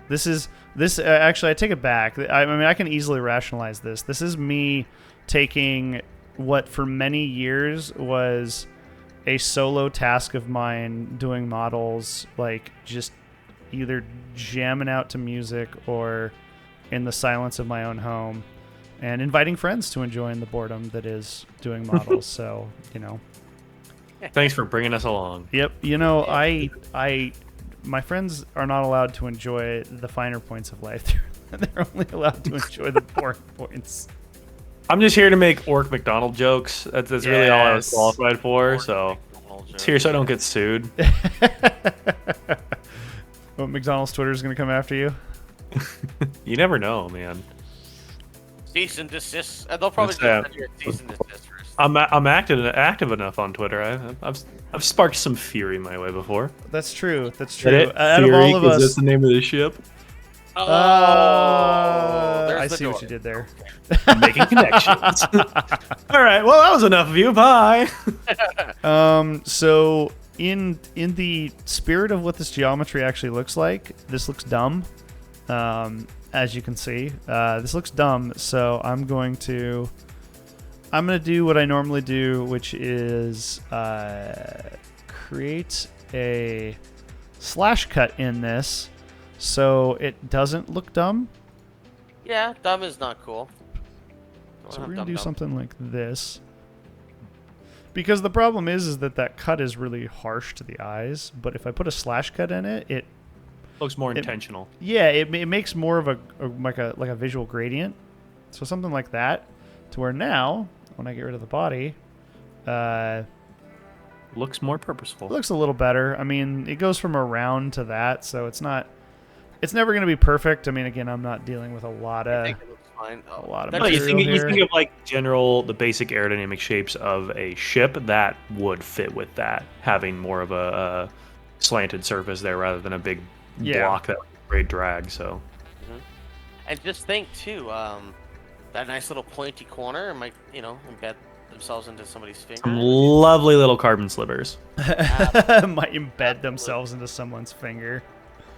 [SPEAKER 2] This actually, I take it back. I mean, I can easily rationalize this. This is me taking what for many years was a solo task of mine, doing models, like just either jamming out to music or in the silence of my own home, and inviting friends to enjoy the boredom that is doing models. So,
[SPEAKER 4] Thanks for bringing us along.
[SPEAKER 2] Yep. My friends are not allowed to enjoy the finer points of life. They're only allowed to enjoy the boring points.
[SPEAKER 4] I'm just here to make Orc McDonald jokes. That's really all I was qualified for. So it's here so I don't get sued.
[SPEAKER 2] What, McDonald's Twitter is going to come after you?
[SPEAKER 4] You never know, man.
[SPEAKER 3] Cease and desist. They'll probably just send you a cease and desist first.
[SPEAKER 4] I'm active enough on Twitter. I've sparked some fury my way before.
[SPEAKER 2] That's true. That's
[SPEAKER 4] Is
[SPEAKER 2] true.
[SPEAKER 4] that it?
[SPEAKER 2] Out
[SPEAKER 4] Fury,
[SPEAKER 2] of all of us,
[SPEAKER 4] is that the name of the ship?
[SPEAKER 3] There's
[SPEAKER 2] I
[SPEAKER 3] the
[SPEAKER 2] see
[SPEAKER 3] door.
[SPEAKER 2] what you did there.
[SPEAKER 4] I'm making connections. All right. Well, that was enough of you. Bye.
[SPEAKER 2] So in the spirit of what this geometry actually looks like, this looks dumb. As you can see, this looks dumb. So I'm going to do what I normally do, which is create a slash cut in this so it doesn't look dumb.
[SPEAKER 3] Yeah, dumb is not cool.
[SPEAKER 2] So we're going to do something like this. Because the problem is that cut is really harsh to the eyes, but if I put a slash cut in it, it
[SPEAKER 4] Looks more intentional.
[SPEAKER 2] Yeah, it makes more of a visual gradient. So something like that, to where now when I get rid of the body,
[SPEAKER 4] Looks more purposeful.
[SPEAKER 2] it looks a little better. I mean, it goes from a round to that, so it's never going to be perfect. I mean, again, I'm not dealing with a lot
[SPEAKER 3] I
[SPEAKER 2] of
[SPEAKER 3] think it looks fine.
[SPEAKER 2] material
[SPEAKER 4] No, you
[SPEAKER 2] here.
[SPEAKER 4] think of like the basic aerodynamic shapes of a ship that would fit with that, having more of a slanted surface there rather than a big block that would create drag. So,
[SPEAKER 3] And just think too, that nice little pointy corner might, embed themselves into somebody's finger.
[SPEAKER 4] some lovely little carbon slivers.
[SPEAKER 2] might embed themselves into someone's finger.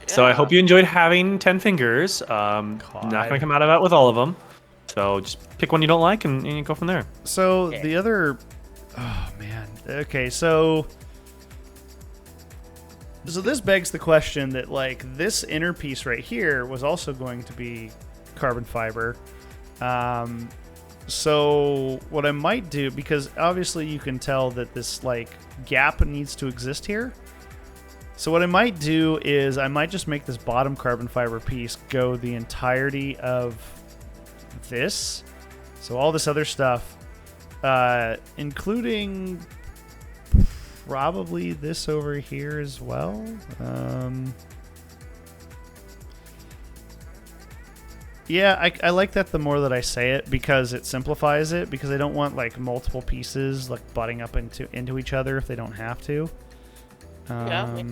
[SPEAKER 4] So I hope you enjoyed having 10 fingers. Not going to come out of it with all of them. So just pick one you don't like and you go from there.
[SPEAKER 2] So the other, oh man, okay, so this begs the question that like this inner piece right here was also going to be carbon fiber. So what I might do, because obviously you can tell that this like gap needs to exist here. So what I might do is I might just make this bottom carbon fiber piece go the entirety of this. So all this other stuff, including probably this over here as well. Yeah, I like that the more that I say it, because it simplifies it, because I don't want like multiple pieces like butting up into each other if they don't have to.
[SPEAKER 3] Yeah.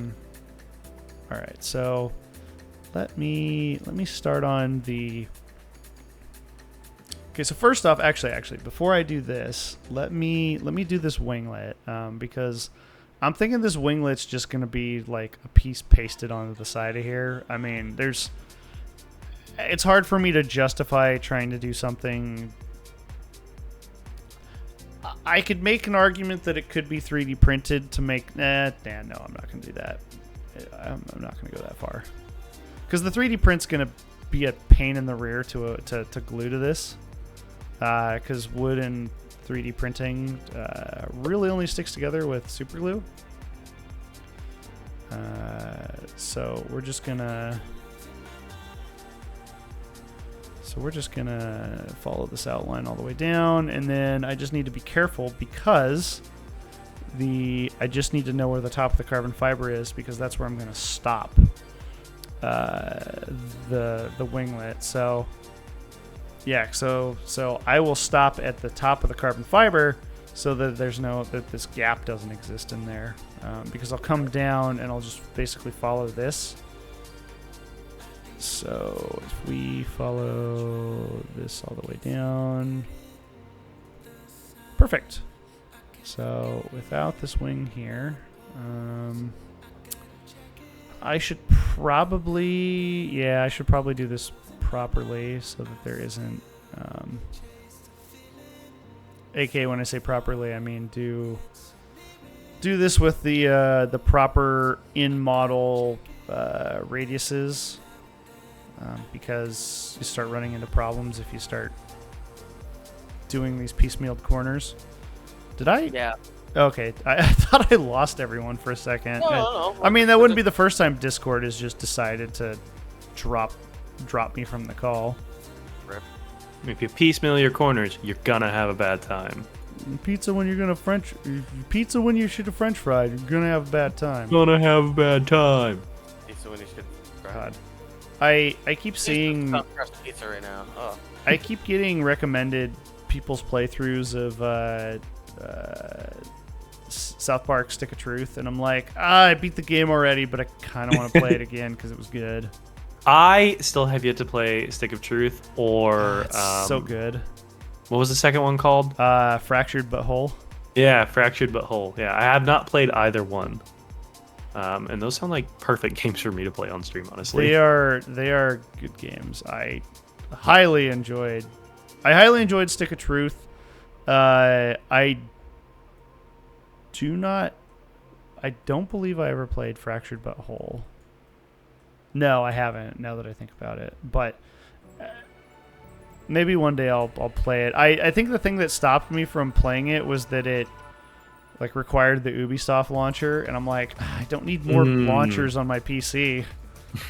[SPEAKER 2] All right, so let me start on the. Okay, so first off, actually, before I do this, let me do this winglet, because I'm thinking this winglet's just gonna be like a piece pasted onto the side of here. I mean, it's hard for me to justify trying to do something. I could make an argument that it could be 3D printed to make. No, I'm not gonna do that. I'm not gonna go that far, because the 3D print's gonna be a pain in the rear to glue to this. Because wood and 3D printing really only sticks together with super glue. So we're just gonna follow this outline all the way down, and then I just need to be careful because I just need to know where the top of the carbon fiber is, because that's where I'm gonna stop the winglet. So. Yeah, so I will stop at the top of the carbon fiber so that that this gap doesn't exist in there, because I'll come down and I'll just basically follow this. So if we follow this all the way down, perfect. So without this wing here, I should probably do this properly so that there isn't aka when I say properly, I mean do this with the proper in model radiuses, because you start running into problems if you start doing these piecemealed corners. Did I?
[SPEAKER 3] Yeah.
[SPEAKER 2] Okay, I thought I lost everyone for a second.
[SPEAKER 3] No.
[SPEAKER 2] I mean, that wouldn't be the first time Discord has just decided to drop me from the call.
[SPEAKER 3] Rip.
[SPEAKER 4] If you piecemeal your corners, you're gonna have a bad time.
[SPEAKER 2] Pizza when you should have French fried, you're gonna have a bad time.
[SPEAKER 4] Gonna have a bad time.
[SPEAKER 3] Pizza when you should.
[SPEAKER 2] God, I keep seeing.
[SPEAKER 3] Tough crust pizza right now. Oh.
[SPEAKER 2] I keep getting recommended people's playthroughs of South Park Stick of Truth, and I'm like, I beat the game already, but I kind of want to play it again because it was good.
[SPEAKER 4] I still have yet to play Stick of Truth or
[SPEAKER 2] It's so good.
[SPEAKER 4] What was the second one called?
[SPEAKER 2] Fractured But Whole.
[SPEAKER 4] Yeah, Fractured But Whole. Yeah, I have not played either one. And those sound like perfect games for me to play on stream, honestly.
[SPEAKER 2] They are good games. I highly enjoyed Stick of Truth. I don't believe I ever played Fractured But Whole. No, I haven't, now that I think about it. But maybe one day I'll play it. I think the thing that stopped me from playing it was that it like required the Ubisoft launcher, and I'm like, I don't need more launchers on my PC.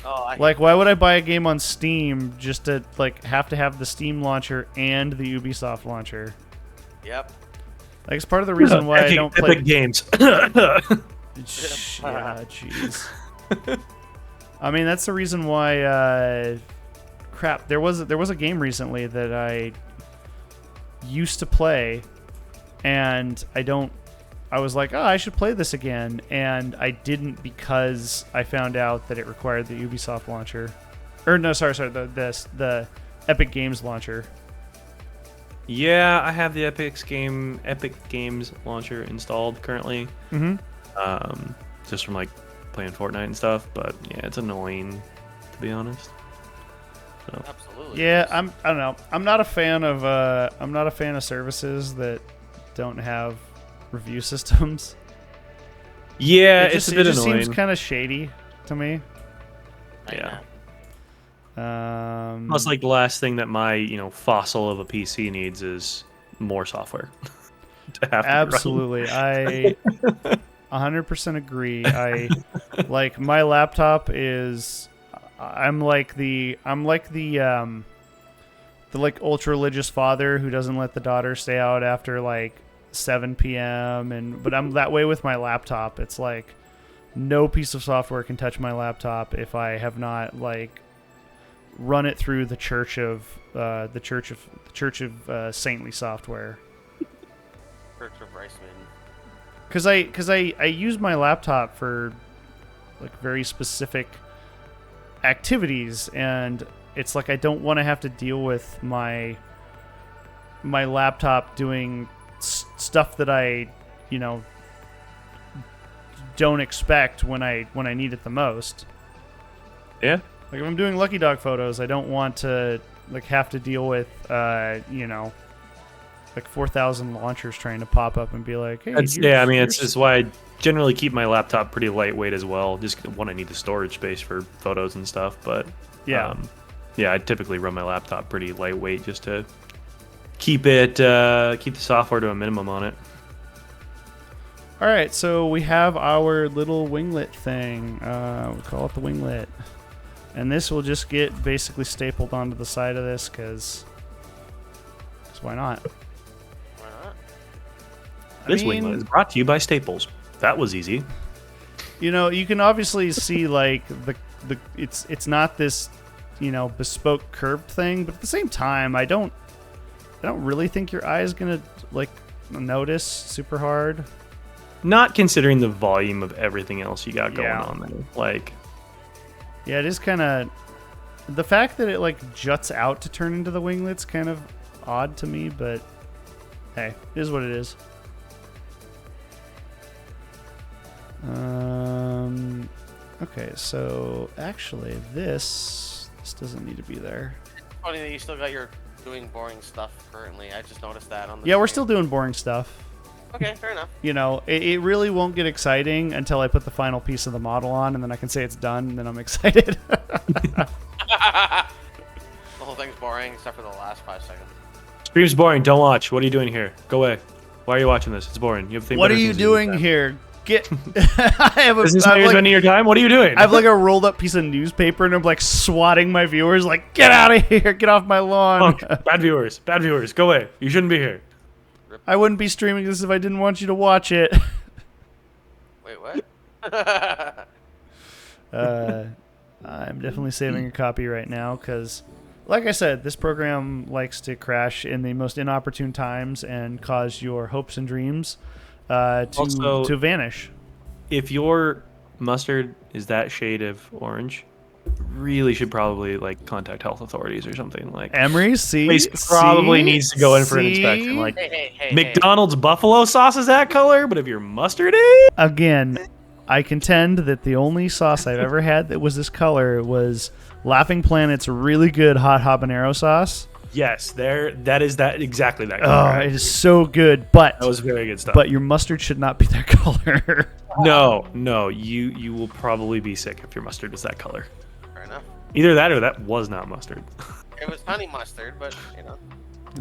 [SPEAKER 3] Oh,
[SPEAKER 2] Like, why would I buy a game on Steam just to like have to have the Steam launcher and the Ubisoft launcher?
[SPEAKER 3] Yep.
[SPEAKER 2] Like, it's part of the reason why I don't play
[SPEAKER 4] Epic Games.
[SPEAKER 2] Yeah, jeez. I mean, that's the reason why. Crap, there was a game recently that I used to play, and I was like, oh, I should play this again, and I didn't because I found out that it required the Ubisoft launcher, or no, sorry, the Epic Games launcher.
[SPEAKER 4] Yeah, I have the Epic Games launcher installed currently. Just from like playing Fortnite and stuff, but yeah, it's annoying to be honest. So.
[SPEAKER 3] Absolutely.
[SPEAKER 2] Yeah, I don't know. I'm not a fan of services that don't have review systems.
[SPEAKER 4] Yeah,
[SPEAKER 2] It just
[SPEAKER 4] a bit
[SPEAKER 2] seems
[SPEAKER 4] annoying.
[SPEAKER 2] kind of shady to me.
[SPEAKER 3] I
[SPEAKER 4] Yeah. Plus, like the last thing that my fossil of a PC needs is more software. To have to
[SPEAKER 2] Absolutely, I 100% agree. I like my laptop is. I'm like the like ultra religious father who doesn't let the daughter stay out after like 7 p.m. But I'm that way with my laptop. It's like no piece of software can touch my laptop if I have not like run it through the church of saintly software.
[SPEAKER 3] Church of RiceMaiden.
[SPEAKER 2] Because I use my laptop for like very specific activities, and it's like I don't want to have to deal with my laptop doing stuff that I don't expect when I need it the most.
[SPEAKER 4] Yeah.
[SPEAKER 2] Like if I'm doing Lucky Dog photos, I don't want to like have to deal with like 4,000 launchers trying to pop up and be like, hey,
[SPEAKER 4] it's why I generally keep my laptop pretty lightweight as well, just when I need the storage space for photos and stuff. But
[SPEAKER 2] yeah,
[SPEAKER 4] I typically run my laptop pretty lightweight just to keep the software to a minimum on it.
[SPEAKER 2] All right, so we have our little winglet thing. We call it the winglet, and this will just get basically stapled onto the side of this because why not?
[SPEAKER 4] This winglet is brought to you by Staples. That was easy.
[SPEAKER 2] You can obviously see like the it's not this bespoke curved thing, but at the same time, I don't really think your eye is gonna like notice super hard.
[SPEAKER 4] Not considering the volume of everything else you got going on there. Like,
[SPEAKER 2] yeah, it is kind of the fact that it like juts out to turn into the winglet's kind of odd to me, but hey, it is what it is. Okay, so actually this doesn't need to be there.
[SPEAKER 3] It's funny that you still got your doing boring stuff currently. I just noticed that on the
[SPEAKER 2] Yeah, we're
[SPEAKER 3] screen.
[SPEAKER 2] still doing boring stuff.
[SPEAKER 3] Okay, fair enough.
[SPEAKER 2] It really won't get exciting until I put the final piece of the model on, and then I can say it's done, and then I'm excited.
[SPEAKER 3] The whole thing's boring except for the last 5 seconds.
[SPEAKER 4] Stream's boring. Don't watch. What are you doing here? Go away. Why are you watching this? It's boring. You have
[SPEAKER 2] What are you doing here? Get.
[SPEAKER 4] Is this how you're spending your time? What are you doing?
[SPEAKER 2] I have like a rolled up piece of newspaper, and I'm like swatting my viewers, like, get out of here, get off my lawn.
[SPEAKER 4] Bad viewers. Go away. You shouldn't be here.
[SPEAKER 2] I wouldn't be streaming this if I didn't want you to watch it.
[SPEAKER 3] Wait, what?
[SPEAKER 2] I'm definitely saving a copy right now because, like I said, this program likes to crash in the most inopportune times and cause your hopes and dreams to vanish.
[SPEAKER 4] If your mustard is that shade of orange, really should probably like contact health authorities or something. Like
[SPEAKER 2] Emery,
[SPEAKER 4] probably needs to go in for an inspection. Like McDonald's buffalo sauce is that color, but if your mustard is
[SPEAKER 2] again, I contend that the only sauce I've ever had that was this color was Laughing Planet's really good hot habanero sauce.
[SPEAKER 4] Yes, that is exactly that
[SPEAKER 2] color.
[SPEAKER 4] Oh,
[SPEAKER 2] it is so good, but
[SPEAKER 4] that was very good stuff.
[SPEAKER 2] But your mustard should not be that color.
[SPEAKER 4] No, you will probably be sick if your mustard is that color.
[SPEAKER 3] Fair enough.
[SPEAKER 4] Either that or that was not mustard.
[SPEAKER 3] It was honey mustard, but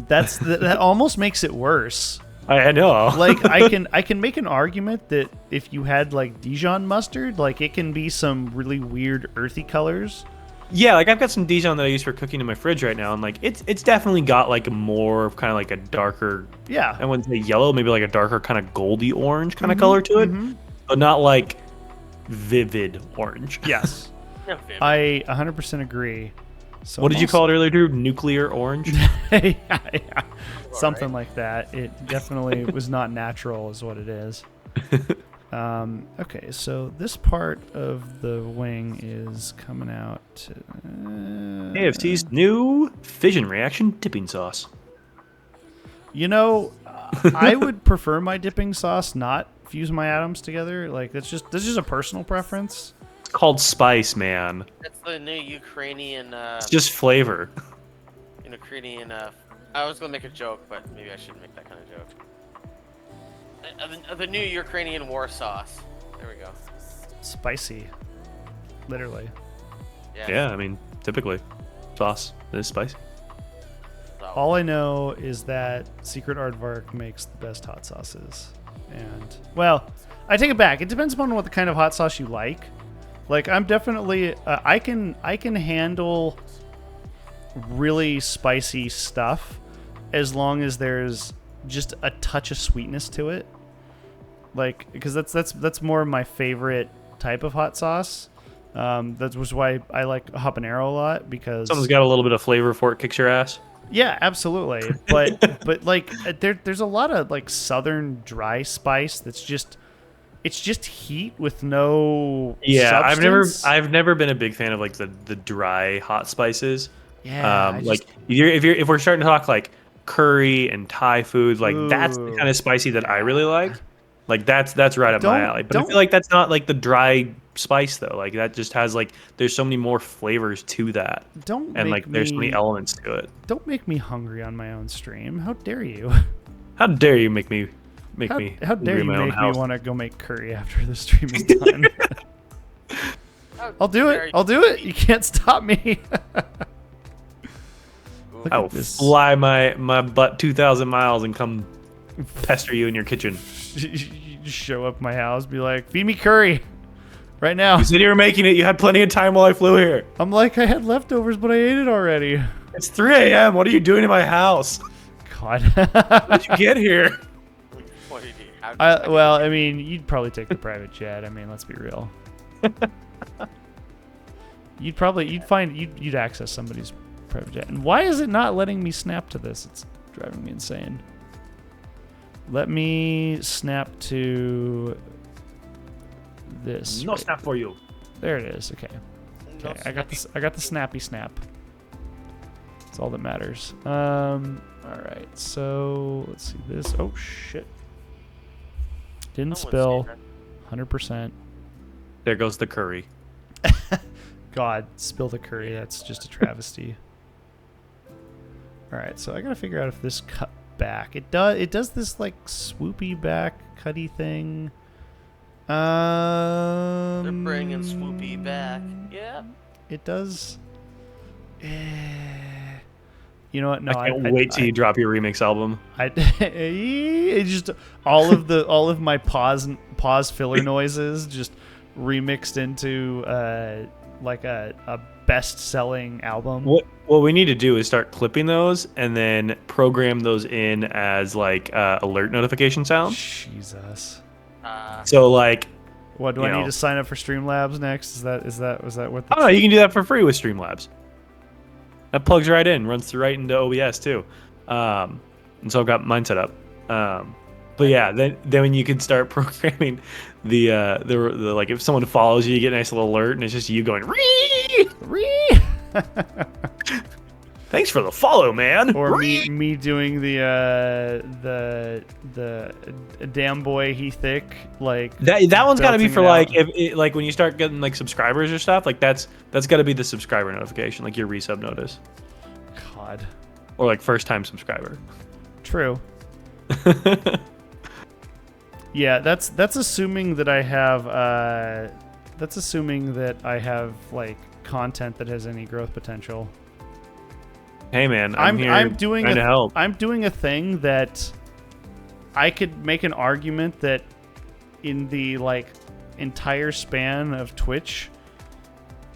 [SPEAKER 2] that almost makes it worse.
[SPEAKER 4] I know.
[SPEAKER 2] Like I can make an argument that if you had like Dijon mustard, like it can be some really weird earthy colors.
[SPEAKER 4] Yeah, like I've got some Dijon that I use for cooking in my fridge right now, and like it's definitely got like a more kind of like a darker, I wouldn't say yellow, maybe like a darker kind of goldy orange kind of color to it, but not like vivid orange.
[SPEAKER 2] Yes, I 100% agree. So
[SPEAKER 4] what did you call it earlier, Drew? Nuclear orange?
[SPEAKER 2] yeah. Something like that. It definitely was not natural, is what it is. Okay, so this part of the wing is coming out.
[SPEAKER 4] AFC's new fission reaction dipping sauce.
[SPEAKER 2] I would prefer my dipping sauce not fuse my atoms together. Like that's just a personal preference.
[SPEAKER 4] It's called spice, man.
[SPEAKER 3] It's the new Ukrainian.
[SPEAKER 4] It's just flavor.
[SPEAKER 3] Ukrainian. I was gonna make a joke, but maybe I shouldn't make that kind of joke. The new Ukrainian war sauce. There we go.
[SPEAKER 2] Spicy. Literally.
[SPEAKER 4] Yeah, I mean, typically. sauce that is spicy.
[SPEAKER 2] All I know is that Secret Aardvark makes the best hot sauces. And, well, I take it back. It depends upon what the kind of hot sauce you like. Like, I'm definitely... I can handle really spicy stuff as long as there's just a touch of sweetness to it. Like, because that's more of my favorite type of hot sauce. That was why I like habanero a lot, because...
[SPEAKER 4] Someone's got a little bit of flavor before it kicks your ass.
[SPEAKER 2] Yeah, absolutely. But like there's a lot of like southern dry spice that's just heat with no substance.
[SPEAKER 4] I've never been a big fan of like the dry hot spices.
[SPEAKER 2] Yeah.
[SPEAKER 4] Like if we're starting to talk like curry and Thai food, like that's the kind of spicy that I really like. Like that's right up my alley. But I feel like that's not like the dry spice though. Like that just has like there's so many more flavors to that. There's so many elements to it.
[SPEAKER 2] Don't make me hungry on my own stream. How dare you?
[SPEAKER 4] How dare you make me
[SPEAKER 2] How dare you make me want to go make curry after the stream is done? I'll do it. You can't stop me.
[SPEAKER 4] I will fly my butt 2,000 miles and come pester you in your kitchen.
[SPEAKER 2] You just show up at my house, be like, feed me curry right now.
[SPEAKER 4] You said you were making it. You had plenty of time while I flew here.
[SPEAKER 2] I'm like, I had leftovers, but I ate it already.
[SPEAKER 4] It's 3 a.m. What are you doing in my house?
[SPEAKER 2] God.
[SPEAKER 4] How did you get here?
[SPEAKER 2] Well, I mean, you'd probably take the private jet. I mean, let's be real. You'd access somebody's private jet. And why is it not letting me snap to this? It's driving me insane. Let me snap to this.
[SPEAKER 4] No snap for you.
[SPEAKER 2] There it is. Okay. Okay. I got this. I got the snappy snap. That's all that matters. All right. So let's see this. Oh shit. Didn't spill. 100%.
[SPEAKER 4] There goes the curry.
[SPEAKER 2] God, spill the curry. That's just a travesty. All right. So I gotta figure out if this cut back. It does this like swoopy back cutty thing.
[SPEAKER 3] They're bringing swoopy back. Yeah.
[SPEAKER 2] It does. You know what? No,
[SPEAKER 4] I can't wait till you drop your remix album.
[SPEAKER 2] It just all of my pause filler noises just remixed into like a best-selling album.
[SPEAKER 4] What we need to do is start clipping those and then program those in as like alert notification sounds.
[SPEAKER 2] Jesus.
[SPEAKER 4] So like,
[SPEAKER 2] what do I need to sign up for Streamlabs next? Was that what?
[SPEAKER 4] Oh no, you can do that for free with Streamlabs. That plugs right in, runs right into OBS too, and so I've got mine set up. But yeah, then when you can start programming the like if someone follows you, you get a nice little alert, and it's just you going ree. Thanks for the follow, man.
[SPEAKER 2] Or me doing the damn boy he thick like
[SPEAKER 4] that one's got to be for like like when you start getting like subscribers or stuff like that's got to be the subscriber notification, like your resub notice.
[SPEAKER 2] God.
[SPEAKER 4] Or like first time subscriber.
[SPEAKER 2] True. Yeah, that's assuming that I have like content that has any growth potential.
[SPEAKER 4] Hey man, I'm doing to help.
[SPEAKER 2] I'm doing a thing that I could make an argument that in the like entire span of Twitch,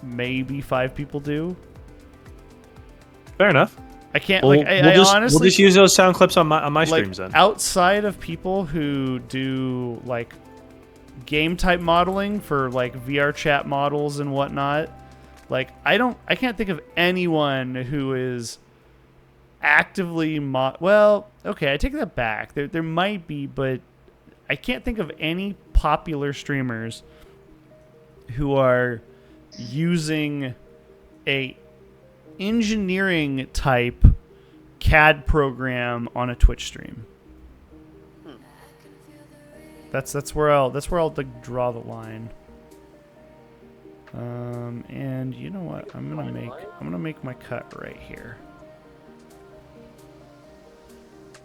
[SPEAKER 2] maybe 5 people do.
[SPEAKER 4] Fair enough.
[SPEAKER 2] I can't
[SPEAKER 4] we'll
[SPEAKER 2] honestly
[SPEAKER 4] we'll just use those sound clips on my streams then.
[SPEAKER 2] Outside of people who do like game type modeling for like VR chat models and whatnot, like I can't think of anyone who is actively well, okay, I take that back. There might be, but I can't think of any popular streamers who are using a engineering type CAD program on a Twitch stream. That's where I'll like draw the line. And you know what? I'm gonna make my cut right here.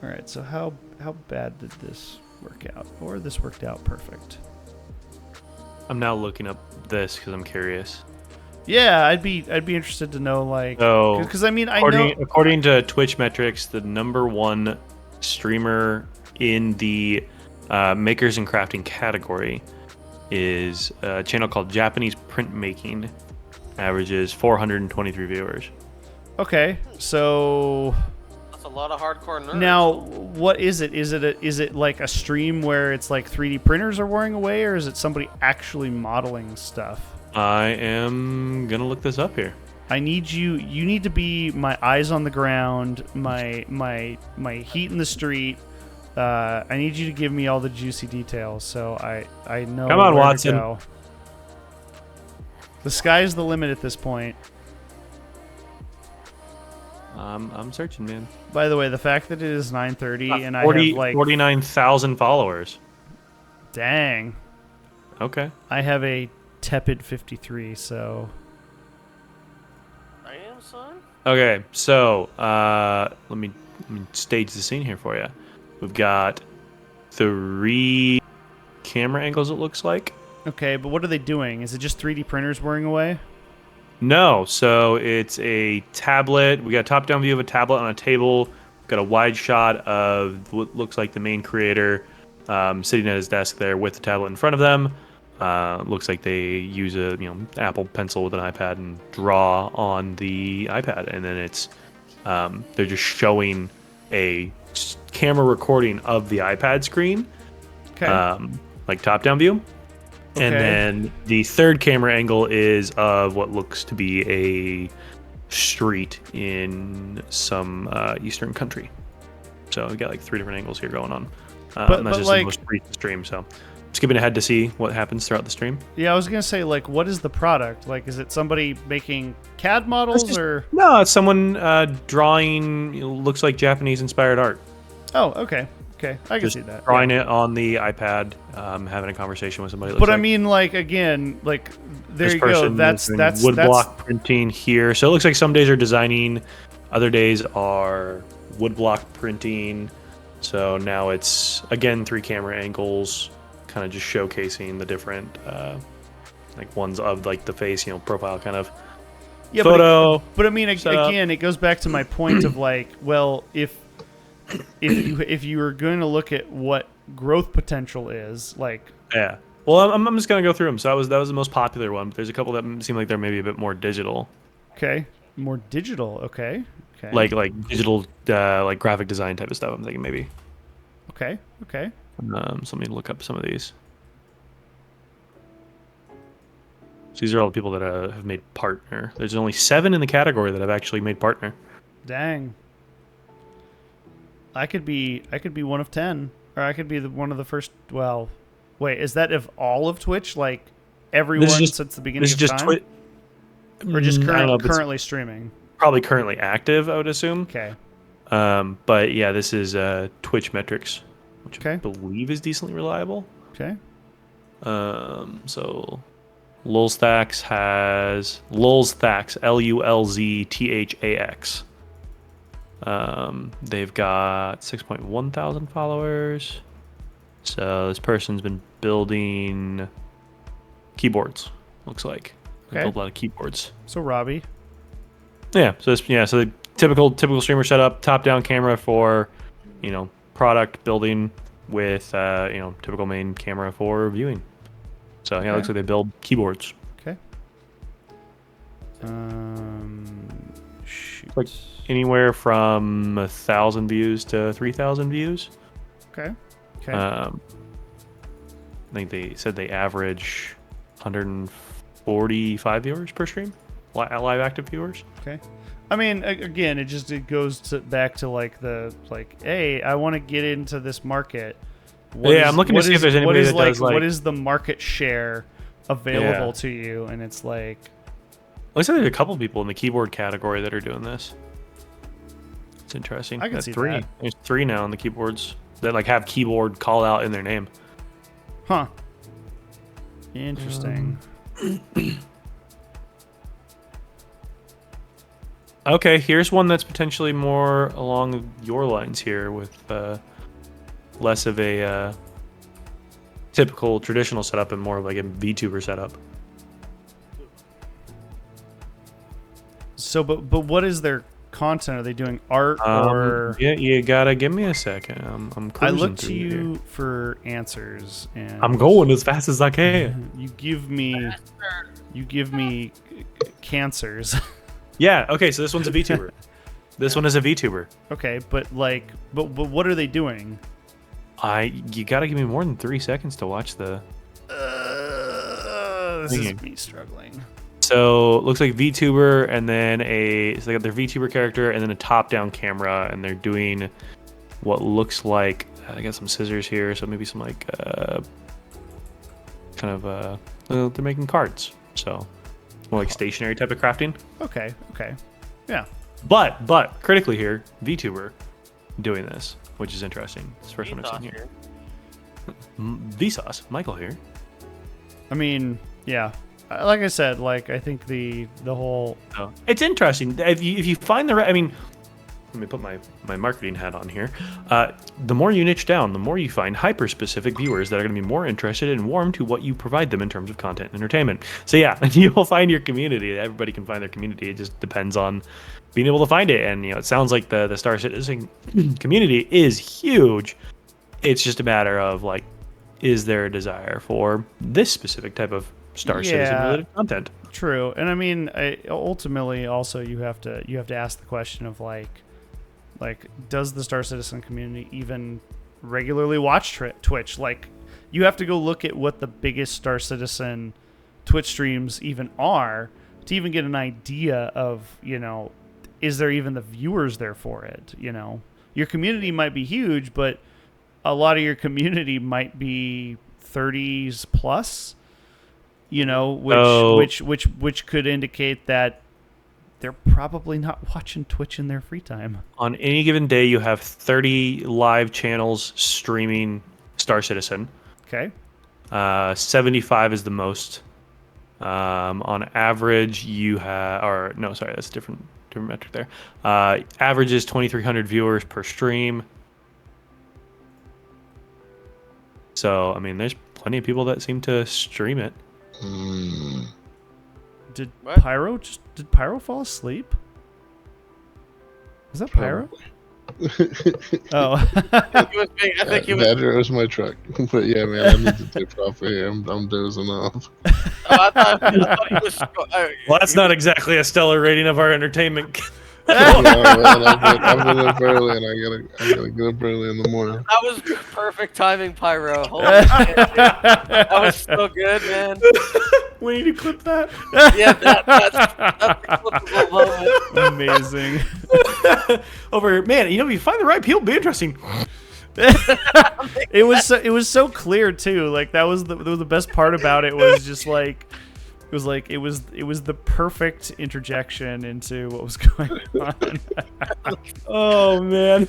[SPEAKER 2] All right. So how bad did this work out? Or this worked out perfect.
[SPEAKER 4] I'm now looking up this because I'm curious.
[SPEAKER 2] Yeah, I'd be interested to know, like,
[SPEAKER 4] So,
[SPEAKER 2] because I mean, I know.
[SPEAKER 4] according to Twitch metrics, the number one streamer in the makers and crafting category is a channel called Japanese Printmaking. Averages 423 viewers.
[SPEAKER 2] Okay, so
[SPEAKER 3] That's a lot of hardcore nerds.
[SPEAKER 2] now what is it? Is it like a stream where it's like 3D printers are wearing away, or is it somebody actually modeling stuff?
[SPEAKER 4] I am gonna look this up here.
[SPEAKER 2] I need you. You need to be my eyes on the ground, my heat in the street. I need you to give me all the juicy details, so I know.
[SPEAKER 4] Come on,
[SPEAKER 2] where
[SPEAKER 4] Watson.
[SPEAKER 2] To go. The sky's the limit at this point.
[SPEAKER 4] I'm searching, man.
[SPEAKER 2] By the way, the fact that it is 9:30 and I have like
[SPEAKER 4] 49,000 followers.
[SPEAKER 2] dang,
[SPEAKER 4] Okay.
[SPEAKER 2] I have a tepid 53. So
[SPEAKER 3] I am, son.
[SPEAKER 4] Okay, so let me stage the scene here for you. We've got 3 camera angles. It looks like.
[SPEAKER 2] okay, but what are they doing? Is it just 3D printers wearing away?
[SPEAKER 4] No, so it's a tablet. We got a top-down view of a tablet on a table. We've got a wide shot of what looks like the main creator sitting at his desk there with the tablet in front of them. Looks like they use a Apple Pencil with an iPad and draw on the iPad, and then it's they're just showing a camera recording of the iPad screen,
[SPEAKER 2] Okay.
[SPEAKER 4] like top-down view. And
[SPEAKER 2] Okay.
[SPEAKER 4] then the third camera angle is of what looks to be a street in some eastern country. So we got like 3 different angles here going on.
[SPEAKER 2] But
[SPEAKER 4] that's just
[SPEAKER 2] like-
[SPEAKER 4] the most recent stream. So skipping ahead to see what happens throughout the stream.
[SPEAKER 2] Yeah, I was gonna say, like, what is the product? Like, is it somebody making CAD models or?
[SPEAKER 4] No, it's someone drawing. Looks like Japanese inspired art.
[SPEAKER 2] Oh, okay, okay, I can
[SPEAKER 4] Just
[SPEAKER 2] see that.
[SPEAKER 4] drawing
[SPEAKER 2] yeah.
[SPEAKER 4] it on the iPad, having a conversation with somebody.
[SPEAKER 2] But I mean, like, again, like, there
[SPEAKER 4] This
[SPEAKER 2] you go.
[SPEAKER 4] person
[SPEAKER 2] That's
[SPEAKER 4] is doing woodblock printing here. So it looks like some days are designing, other days are woodblock printing. So now it's again 3 camera angles, kind of just showcasing the different like ones of like the face, profile kind of
[SPEAKER 2] yeah,
[SPEAKER 4] photo.
[SPEAKER 2] But I mean,
[SPEAKER 4] setup.
[SPEAKER 2] again, it goes back to my point of like, well, if you were going to look at what growth potential is, like,
[SPEAKER 4] Yeah. Well, I'm just gonna go through them. So that was the most popular one. But there's a couple that seem like they're maybe a bit more digital,
[SPEAKER 2] okay, more digital, okay,
[SPEAKER 4] like digital like graphic design type of stuff. I'm thinking maybe.
[SPEAKER 2] okay.
[SPEAKER 4] So let me look up some of these. So these are all the people that have made partner. There's only 7 in the category that have actually made partner.
[SPEAKER 2] Dang. I could be one of 10, or I could be one of the first. Well, wait, is that of all of Twitch? Like everyone since the beginning
[SPEAKER 4] This is
[SPEAKER 2] of
[SPEAKER 4] just
[SPEAKER 2] time,
[SPEAKER 4] Twitch.
[SPEAKER 2] or just
[SPEAKER 4] I don't know if it's
[SPEAKER 2] currently streaming?
[SPEAKER 4] probably currently active, I would assume.
[SPEAKER 2] Okay.
[SPEAKER 4] But yeah, this is Twitch metrics, which I
[SPEAKER 2] Okay.
[SPEAKER 4] believe is decently reliable.
[SPEAKER 2] Okay.
[SPEAKER 4] So Lulzthax has Lulzthax, Lulzthax. They've got 6.1 thousand followers. So this person's been building keyboards. Looks like they
[SPEAKER 2] Okay.
[SPEAKER 4] build a lot of keyboards.
[SPEAKER 2] So Robbie.
[SPEAKER 4] Yeah. So so the typical streamer setup, top-down camera for product building with typical main camera for viewing. So yeah, it looks like they build keyboards.
[SPEAKER 2] Okay. Shoot.
[SPEAKER 4] Like anywhere from 1,000 views to 3,000 views.
[SPEAKER 2] Okay. Okay.
[SPEAKER 4] I think they said they average 145 viewers per stream, live active viewers.
[SPEAKER 2] Okay. I mean, again, it goes back to like hey, I want to get into this market.
[SPEAKER 4] I'm looking to see if there's anybody that does like.
[SPEAKER 2] what is the market share available
[SPEAKER 4] Yeah.
[SPEAKER 2] to you? And it's like,
[SPEAKER 4] Looks like there's a couple people in the keyboard category that are doing this. It's interesting.
[SPEAKER 2] I can
[SPEAKER 4] That's
[SPEAKER 2] see
[SPEAKER 4] 3.
[SPEAKER 2] that.
[SPEAKER 4] There's 3 now on the keyboards that like have keyboard call out in their name.
[SPEAKER 2] huh? Interesting.
[SPEAKER 4] Okay, here's one that's potentially more along your lines here with less of a typical traditional setup and more of like a VTuber setup.
[SPEAKER 2] So, but what is their content? Are they doing art or?
[SPEAKER 4] Yeah, you gotta give me a second. I'm
[SPEAKER 2] I
[SPEAKER 4] cruising
[SPEAKER 2] look to
[SPEAKER 4] through
[SPEAKER 2] you
[SPEAKER 4] here.
[SPEAKER 2] for answers, and
[SPEAKER 4] I'm going as fast as I can.
[SPEAKER 2] You give me cancers.
[SPEAKER 4] Yeah. Okay. So this one's a VTuber. This one is a VTuber.
[SPEAKER 2] Okay, but what are they doing?
[SPEAKER 4] You gotta give me more than 3 seconds to watch the.
[SPEAKER 2] This is me struggling.
[SPEAKER 4] So looks like VTuber, and then so they got their VTuber character, and then a top-down camera, and they're doing what looks like I got some scissors here, so maybe some like they're making cards, so more like stationary type of crafting.
[SPEAKER 2] Okay, yeah.
[SPEAKER 4] But critically here, VTuber doing this, which is interesting. It's the first one I've seen here. Vsauce, Michael here.
[SPEAKER 2] I mean, yeah. Like I said, like I think the whole.
[SPEAKER 4] Oh, it's interesting if you find the right. I mean, let me put my marketing hat on here. The more you niche down, the more you find hyper-specific viewers that are going to be more interested and warm to what you provide them in terms of content and entertainment. So yeah, you will find your community. Everybody can find their community. It just depends on being able to find it. And it sounds like the Star Citizen community is huge. It's just a matter of like, is there a desire for this specific type of Star Citizen related content?
[SPEAKER 2] True, and I mean, ultimately, also you have to ask the question of like, does the Star Citizen community even regularly watch Twitch? Like, you have to go look at what the biggest Star Citizen Twitch streams even are to even get an idea of, is there even the viewers there for it? Your community might be huge, but a lot of your community might be 30s plus. Which could indicate that they're probably not watching Twitch in their free time.
[SPEAKER 4] On any given day, you have 30 live channels streaming Star Citizen.
[SPEAKER 2] Okay.
[SPEAKER 4] 75 is the most. On average, you have, that's a different metric there. Average is 2,300 viewers per stream. So, I mean, there's plenty of people that seem to stream it.
[SPEAKER 2] Did
[SPEAKER 3] What?
[SPEAKER 2] Pyro fall asleep? Is that Pyro? Oh.
[SPEAKER 3] I think he was.
[SPEAKER 5] That or it was my truck. But yeah, man, I need to take off here. I'm dozing off.
[SPEAKER 3] I thought he was.
[SPEAKER 4] Well, that's not exactly a stellar rating of our entertainment.
[SPEAKER 5] Yeah, man, I've been up early, and I gotta get up early in the morning.
[SPEAKER 3] That was perfect timing, Pyro. Holy shit, dude. That was so good, man.
[SPEAKER 4] We need to clip that.
[SPEAKER 3] Yeah, that's a clippable moment.
[SPEAKER 2] Amazing.
[SPEAKER 4] Over, man, if you find the right people, it'll be interesting.
[SPEAKER 2] It was so clear too. Like that was the best part about it was just like. It was the perfect interjection into what was going on.
[SPEAKER 4] Oh man.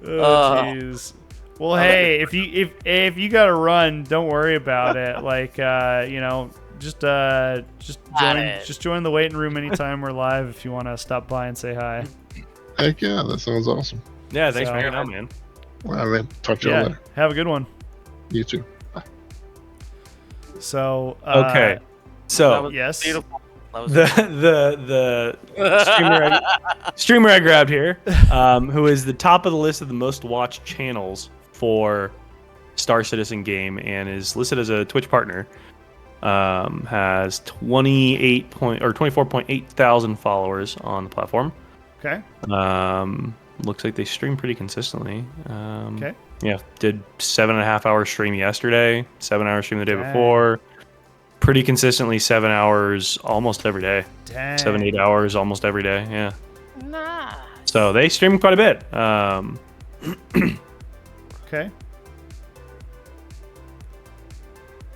[SPEAKER 2] Oh jeez. Well, hey, if you gotta run, don't worry about it. Like just join the waiting room anytime we're live if you want to stop by and say hi.
[SPEAKER 5] Heck yeah, that sounds awesome.
[SPEAKER 4] Yeah, thanks for hanging out, man.
[SPEAKER 5] All right, talk to you all later.
[SPEAKER 2] Have a good one.
[SPEAKER 5] You too.
[SPEAKER 2] So
[SPEAKER 4] Okay. So
[SPEAKER 2] yes.
[SPEAKER 3] Beautiful. That was
[SPEAKER 4] the streamer I grabbed here, who is the top of the list of the most watched channels for Star Citizen game and is listed as a Twitch partner, has 24.8 thousand followers on the platform.
[SPEAKER 2] Okay.
[SPEAKER 4] Looks like they stream pretty consistently.
[SPEAKER 2] Okay.
[SPEAKER 4] Yeah, did 7.5 hour stream yesterday, 7 hour stream the day before. Pretty consistently 7 hours almost every day.
[SPEAKER 2] Dang.
[SPEAKER 4] 7-8 hours almost every day. Yeah.
[SPEAKER 3] nice.
[SPEAKER 4] So they stream quite a bit.
[SPEAKER 2] Okay.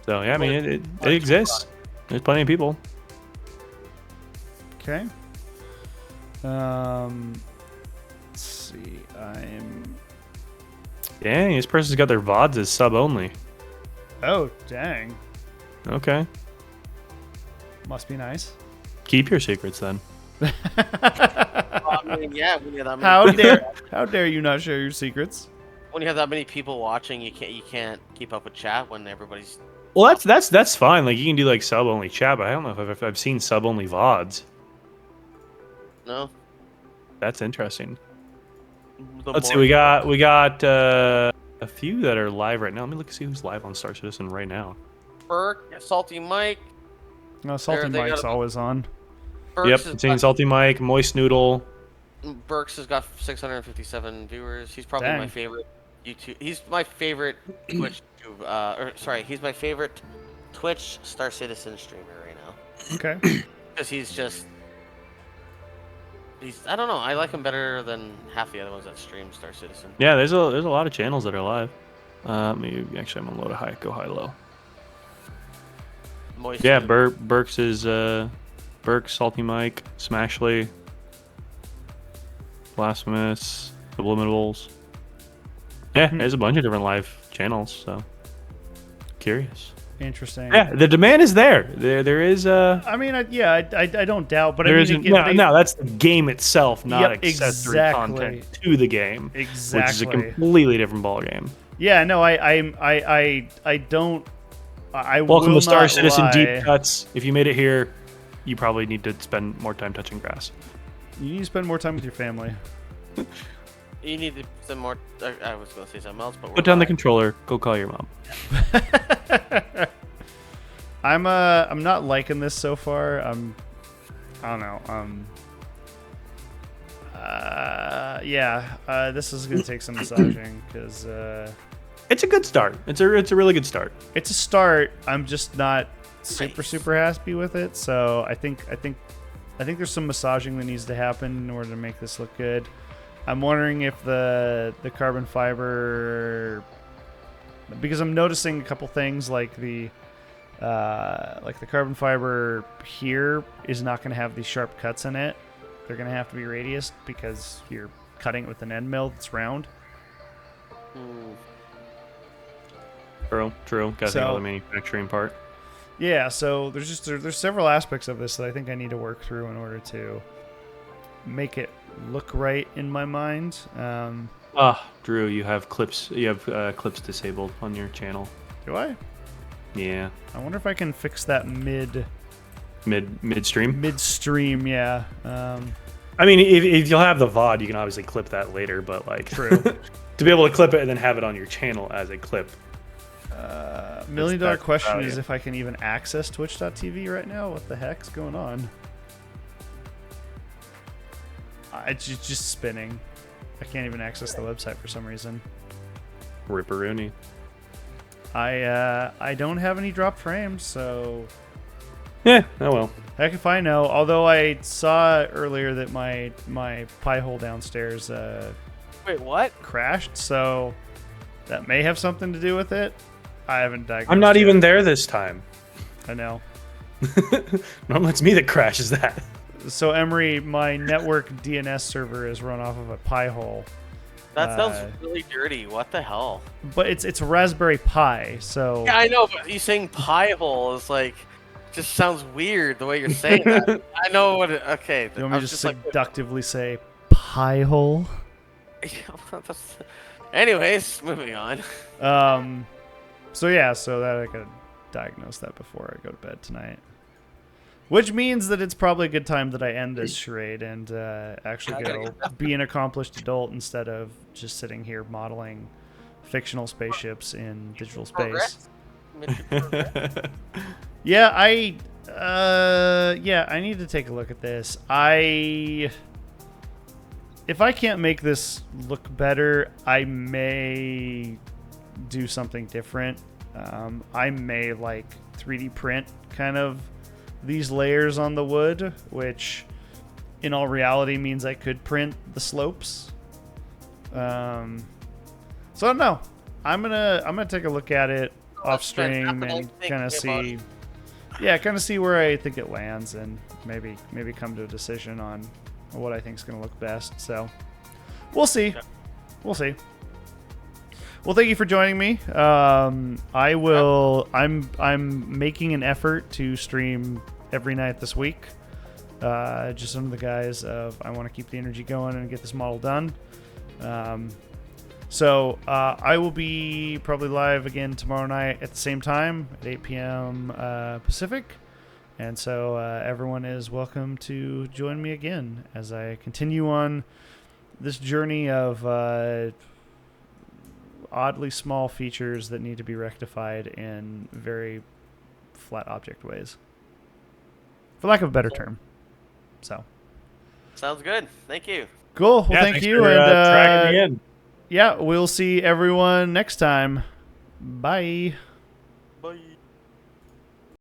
[SPEAKER 4] So yeah, I mean it exists. There's plenty of people.
[SPEAKER 2] Okay. Let's see.
[SPEAKER 4] Dang, this person's got their VODs as sub only.
[SPEAKER 2] Oh, dang.
[SPEAKER 4] Okay.
[SPEAKER 2] Must be nice.
[SPEAKER 4] Keep your secrets then.
[SPEAKER 3] Well, I mean, yeah, when you have that many,
[SPEAKER 2] How dare you not share your secrets?
[SPEAKER 3] when you have that many people watching, you can't keep up with chat when everybody's.
[SPEAKER 4] Well, that's fine. Like you can do like sub only chat, but I don't know if I've seen sub only VODs.
[SPEAKER 3] No.
[SPEAKER 4] That's interesting.
[SPEAKER 3] The
[SPEAKER 4] Let's see.
[SPEAKER 3] more-
[SPEAKER 4] We got a few that are live right now. Let me look see who's live on Star Citizen right now.
[SPEAKER 3] Burke, Salty Mike.
[SPEAKER 2] No, Salty
[SPEAKER 3] They
[SPEAKER 2] Mike's
[SPEAKER 3] got a-
[SPEAKER 2] always on.
[SPEAKER 3] Burks
[SPEAKER 4] Yep,
[SPEAKER 3] has
[SPEAKER 4] it's saying
[SPEAKER 3] got-
[SPEAKER 4] Salty Mike, Moist Noodle.
[SPEAKER 3] Burks has got 657 viewers. He's probably my
[SPEAKER 2] Dang.
[SPEAKER 3] favorite YouTube. He's my favorite Twitch. He's my favorite Twitch Star Citizen streamer right now.
[SPEAKER 2] Okay.
[SPEAKER 3] Because I don't know. I like him better than half the other ones that stream Star Citizen.
[SPEAKER 4] Yeah, there's a lot of channels that are live. Maybe actually I'm gonna load a high, go high low.
[SPEAKER 3] Moist.
[SPEAKER 4] Yeah, Burks is Burks, Salty Mike, Smashly, Blasphemous, Subliminals. Yeah, there's a bunch of different live channels. So curious.
[SPEAKER 2] Interesting.
[SPEAKER 4] Yeah, the demand is there. There is
[SPEAKER 2] I mean, I don't doubt, but
[SPEAKER 4] there
[SPEAKER 2] I mean,
[SPEAKER 4] isn't
[SPEAKER 2] again,
[SPEAKER 4] no, that's the game itself, not
[SPEAKER 2] Yep,
[SPEAKER 4] accessory
[SPEAKER 2] exactly.
[SPEAKER 4] content to the game,
[SPEAKER 2] Exactly.
[SPEAKER 4] which is a completely different ball game.
[SPEAKER 2] Yeah, no, I don't. I
[SPEAKER 4] Welcome
[SPEAKER 2] will
[SPEAKER 4] to Star
[SPEAKER 2] not
[SPEAKER 4] Citizen
[SPEAKER 2] lie.
[SPEAKER 4] Deep Cuts. If you made it here, you probably need to spend more time touching grass.
[SPEAKER 2] You need to spend more time with your family.
[SPEAKER 3] You need to some more. I was going to say something else, but
[SPEAKER 4] Put down the controller. Go call your mom.
[SPEAKER 2] I'm not liking this so far. I don't know. This is gonna take some massaging because
[SPEAKER 4] It's a good start. It's a really good start.
[SPEAKER 2] it's a start. I'm just not super happy with it. So I think there's some massaging that needs to happen in order to make this look good. I'm wondering if the carbon fiber, because I'm noticing a couple things like the carbon fiber here is not going to have these sharp cuts in it. They're going to have to be radiused because you're cutting it with an end mill that's round.
[SPEAKER 4] True. Got to think
[SPEAKER 2] So-
[SPEAKER 4] about the manufacturing part.
[SPEAKER 2] Yeah, so there's several aspects of this that I think I need to work through in order to make it look right in my mind.
[SPEAKER 4] Drew, you have clips. You have clips disabled on your channel.
[SPEAKER 2] Do I?
[SPEAKER 4] Yeah,
[SPEAKER 2] I wonder if I can fix that
[SPEAKER 4] midstream.
[SPEAKER 2] midstream. Yeah.
[SPEAKER 4] I mean, if you'll have the VOD, you can obviously clip that later. But like,
[SPEAKER 2] True.
[SPEAKER 4] to be able to clip it and then have it on your channel as a clip.
[SPEAKER 2] $1 million question
[SPEAKER 4] value.
[SPEAKER 2] is if I can even access Twitch.tv right now. What the heck's going on? It's just spinning. I can't even access the website for some reason.
[SPEAKER 4] Ripperoonie.
[SPEAKER 2] I don't have any dropped frames, so
[SPEAKER 4] Yeah. Oh well.
[SPEAKER 2] heck if I know. Although I saw earlier that my pie hole downstairs
[SPEAKER 3] Wait, what?
[SPEAKER 2] crashed, so that may have something to do with it. I haven't diagnosed.
[SPEAKER 4] I'm not
[SPEAKER 2] yet.
[SPEAKER 4] even there this time.
[SPEAKER 2] I know.
[SPEAKER 4] Normally it's me that crashes that.
[SPEAKER 2] So Emery, my network DNS server is run off of a Pi hole,
[SPEAKER 3] That sounds really dirty. What the hell?
[SPEAKER 2] but it's a Raspberry Pi. So
[SPEAKER 3] Yeah, I know, but you saying pie hole is like, just sounds weird the way you're saying that. I know what. Okay.
[SPEAKER 2] you want me
[SPEAKER 3] I
[SPEAKER 2] to
[SPEAKER 3] was
[SPEAKER 2] just
[SPEAKER 3] like,
[SPEAKER 2] seductively say Pi hole?
[SPEAKER 3] anyways, moving on.
[SPEAKER 2] So yeah, so that I gotta diagnose that before I go to bed tonight. Which means that it's probably a good time that I end this charade and actually go be an accomplished adult instead of just sitting here modeling fictional spaceships in digital space.
[SPEAKER 3] Progress.
[SPEAKER 2] Yeah, I need to take a look at this. If I can't make this look better, I may do something different. I may like 3D print kind of these layers on the wood, which in all reality means I could print the slopes. So I don't know. I'm gonna take a look at it off stream and kind of see, see where I think it lands, and maybe come to a decision on what I think is gonna look best. So we'll see. We'll see. Well, thank you for joining me. I'm making an effort to stream every night this week. Just under the guise of I want to keep the energy going and get this model done. So I will be probably live again tomorrow night at the same time at 8 p.m. Pacific. And so everyone is welcome to join me again as I continue on this journey of oddly small features that need to be rectified in very flat object ways, for lack of a better term. So
[SPEAKER 3] Sounds good. Thank you.
[SPEAKER 2] cool. Well,
[SPEAKER 4] Yeah,
[SPEAKER 2] thank
[SPEAKER 4] thanks
[SPEAKER 2] you,
[SPEAKER 4] for,
[SPEAKER 2] and
[SPEAKER 4] tracking me in.
[SPEAKER 2] yeah, we'll see everyone next time. Bye.
[SPEAKER 3] Bye.